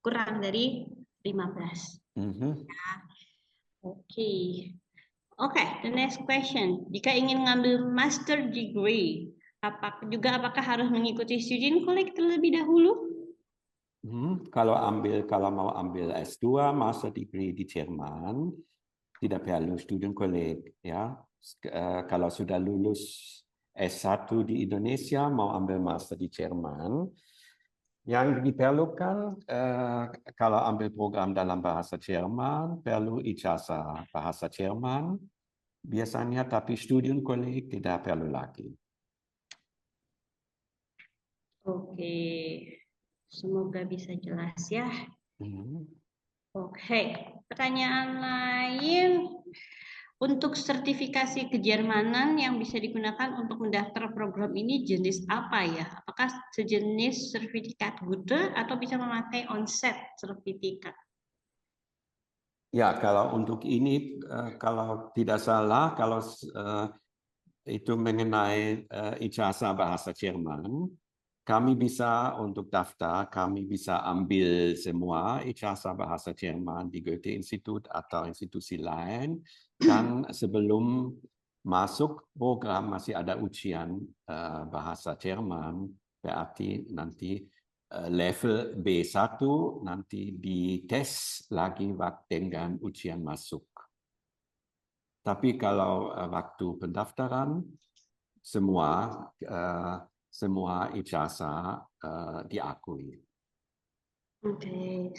kurang dari 15. Oke, the next question. Jika ingin ngambil master degree, apakah harus mengikuti student college terlebih dahulu? Kalau mau ambil S2 master degree di Jerman, tidak perlu student college ya. Kalau sudah lulus S1 di Indonesia mau ambil master di Jerman, yang diperlukan kalau ambil program dalam bahasa Jerman perlu ijazah bahasa Jerman biasanya, tapi student college tidak perlu lagi. Oke. Semoga bisa jelas ya. Oke, pertanyaan lain. Untuk sertifikasi kejermanan yang bisa digunakan untuk mendaftar program ini jenis apa ya? Apakah sejenis sertifikat Gute atau bisa memakai onset sertifikat? Ya, kalau untuk ini, kalau tidak salah, kalau itu mengenai ijazah bahasa Jerman, kami bisa untuk daftar, kami bisa ambil semua ijazah bahasa Jerman di Goethe Institut atau institusi lain. Dan sebelum masuk program masih ada ujian bahasa Jerman, berarti nanti level B1 nanti dites lagi dengan ujian masuk. Tapi kalau waktu pendaftaran semua ijazah diakui. Okay.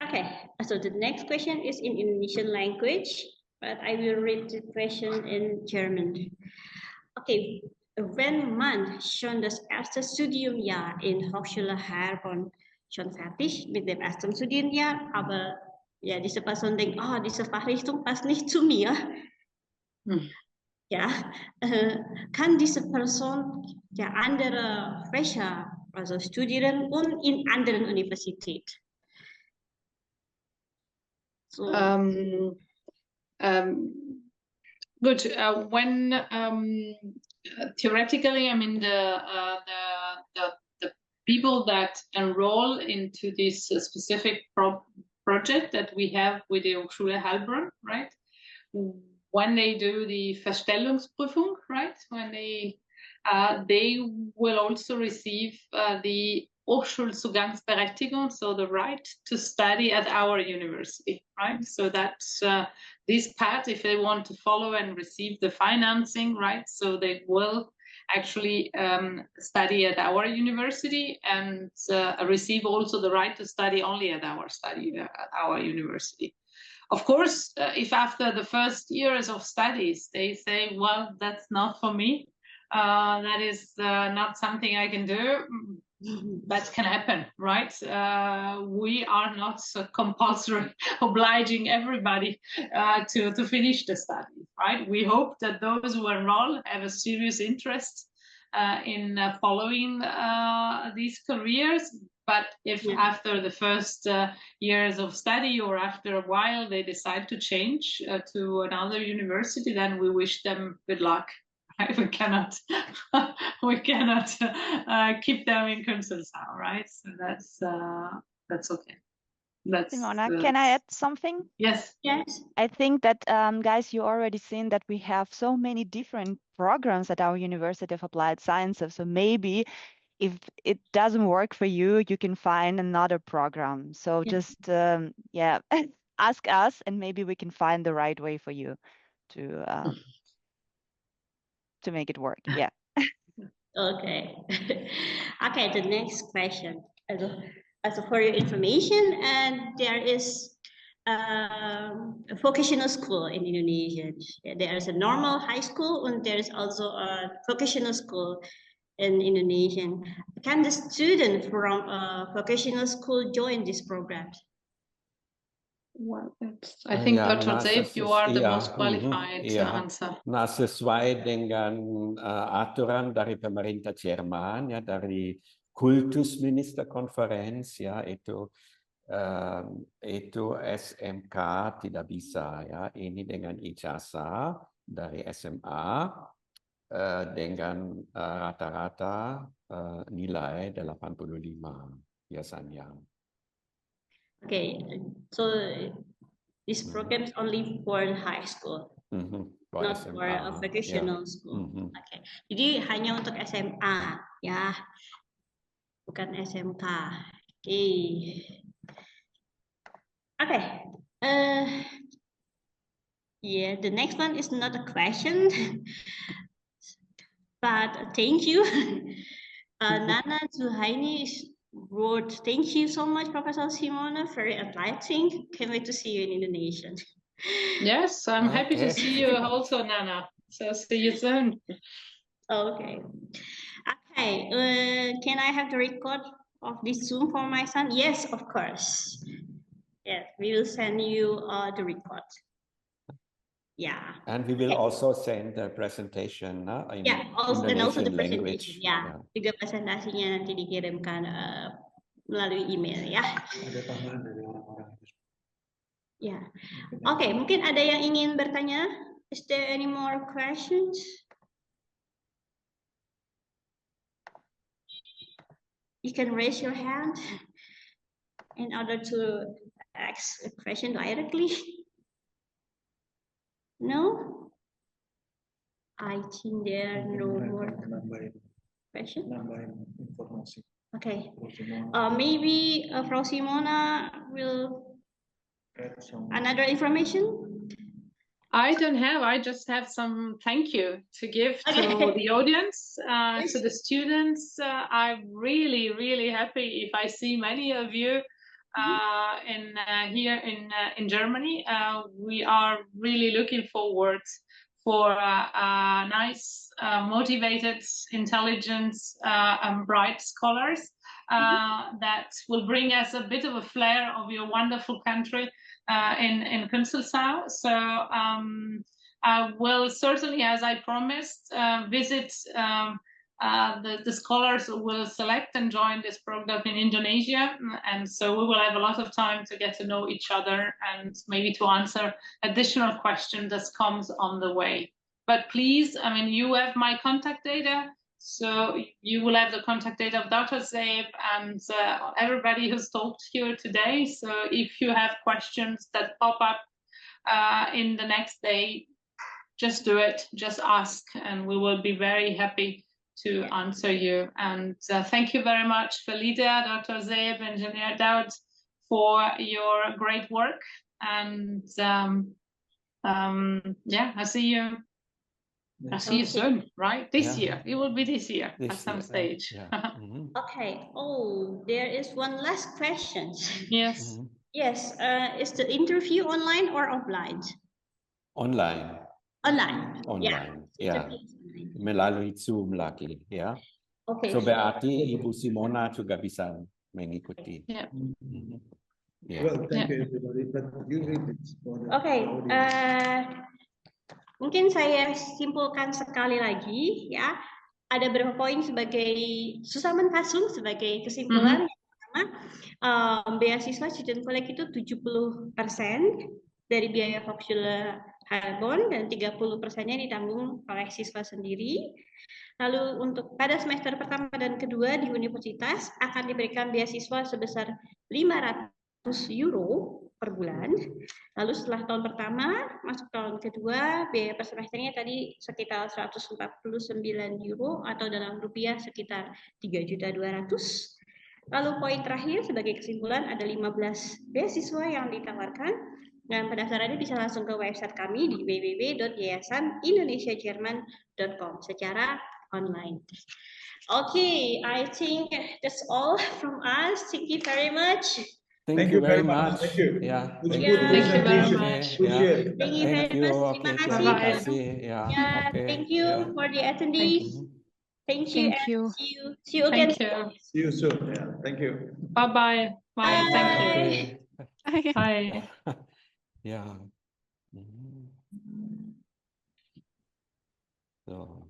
Okay, so the next question is in Indonesian language, but I will read the question in German. Okay, wenn man schon das erste Studiumjahr in Hochschule Heilbronn schon fertig mit dem ersten Studienjahr, aber ja, diese Person denkt, oh, diese Fachrichtung passt nicht zu mir. Ja, kann diese Person ja andere Fächer also studieren und in anderen Universitäten? So. Good. When theoretically, I mean the people that enroll into this specific project that we have with the Hochschule Heilbronn, right? When they do the Verstellungsprüfung, right? When they will also receive the Hochschulzugangsberechtigung, so the right to study at our university, right? So that's this path, if they want to follow and receive the financing, right? So they will actually study at our university and receive also the right to study only at our university. Of course, if after the first years of studies they say, well, that's not for me, that is not something I can do, that can happen, right? We are not compulsory obliging everybody to finish the study, right? We hope that those who enroll have a serious interest in following these careers. But if after the first years of study or after a while they decide to change to another university, then we wish them good luck. We cannot keep them in Künzelsau, right? So that's okay. Simona, can I add something? Yes. I think that, guys, you already seen that we have so many different programs at our University of Applied Sciences. So maybe if it doesn't work for you, you can find another program. So just, ask us and maybe we can find the right way for you to make it work. Yeah. Okay. Okay, the next question. As for your information, and there is a vocational school in Indonesia. There is a normal high school and there is also a vocational school in Indonesia. Can the student from a vocational school join this program? Well, I think Dr. Zeeb, you are the most qualified to answer. Nah, sesuai dengan aturan dari pemerintah Jerman, ya, dari Kultusministerkonferenz, ya, itu SMK tidak bisa, ya. Ini dengan ijazah dari SMA dengan rata-rata nilai 85 biasanya. Okay, so this program is only for high school, not SMA. for a vocational school. Okay, jadi hanya untuk SMA, ya, bukan SMK. Okay. Yeah, the next one is not a question, but thank you. Nana Zuhaini wrote, thank you so much, Professor Simona, very enlightening. Can't wait to see you in Indonesia. Yes, I'm happy to see you also, Nana. So see you soon. Okay. Okay, can I have the record of this Zoom for my son? Yes, of course. Yes, we will send you the record. Yeah. And we will also send the presentation in also the language. Yeah. Juga presentasinya nanti dikirimkan melalui email, ya. Ada tambahan dari orang-orang itu. Ya. Oke, mungkin ada yang ingin bertanya? Is there any more questions? You can raise your hand in order to ask a question directly. No? I think there are no more. question? Nambahin informasi. Okay. Maybe Frau Simona will Add some. another information. I don't have. I just have some thank you to give to Okay. the audience, to the students. I'm really, really happy if I see many of you here in Germany. We are really looking forward for nice, motivated, intelligent, and bright scholars that will bring us a bit of a flair of your wonderful country in Künzelsau. So I will certainly, as I promised, visit the scholars who will select and join this program in Indonesia. And so we will have a lot of time to get to know each other and maybe to answer additional questions that comes on the way. But please, I mean, you have my contact data. So you will have the contact data of Dr. Zeeb and everybody who's talked here today. So if you have questions that pop up in the next day, just do it, just ask, and we will be very happy to answer you. And thank you very much, Felida, Dr. Zeeb, Engineer Daud, for your great work. And yeah, I see you. I'll see you soon, right? This year. It will be this year at some stage. Okay. Oh, there is one last question. Yes. Yes. Is the interview online or offline? Online. Online. Online. Ya. Melalui Zoom lagi, ya. Okay. So berarti Ibu Simona juga bisa mengikuti. Yeah. Well, thank you everybody. But you read it for the Okay. Mungkin saya simpulkan sekali lagi ya. Ada beberapa poin sebagai Susamen Fasun sebagai kesimpulan. Yang pertama, beasiswa Student Collect itu 70% dari biaya Hochschule Heilbronn dan 30%-nya ditanggung oleh siswa sendiri. Lalu untuk pada semester pertama dan kedua di universitas akan diberikan beasiswa sebesar 500 euro per bulan. Lalu setelah tahun pertama masuk tahun kedua biaya per semesternya tadi sekitar 149 euro atau dalam rupiah sekitar 3.200.000. Lalu poin terakhir sebagai kesimpulan ada 15 beasiswa yang ditawarkan. Dan pendaftarannya bisa langsung ke website kami di www.yayasanindonesiajerman.com secara online. Okay, I think that's all from us. Thank you very much. Thank you very much. Thank you. Yeah. Thank you very much. Thank you very much. Terima kasih. Yeah. Thank you for the attendees. Thank you. Thank you. See you again. See you soon. Yeah. Thank you. Bye-bye. Bye. Thank you. Bye. Yeah. So.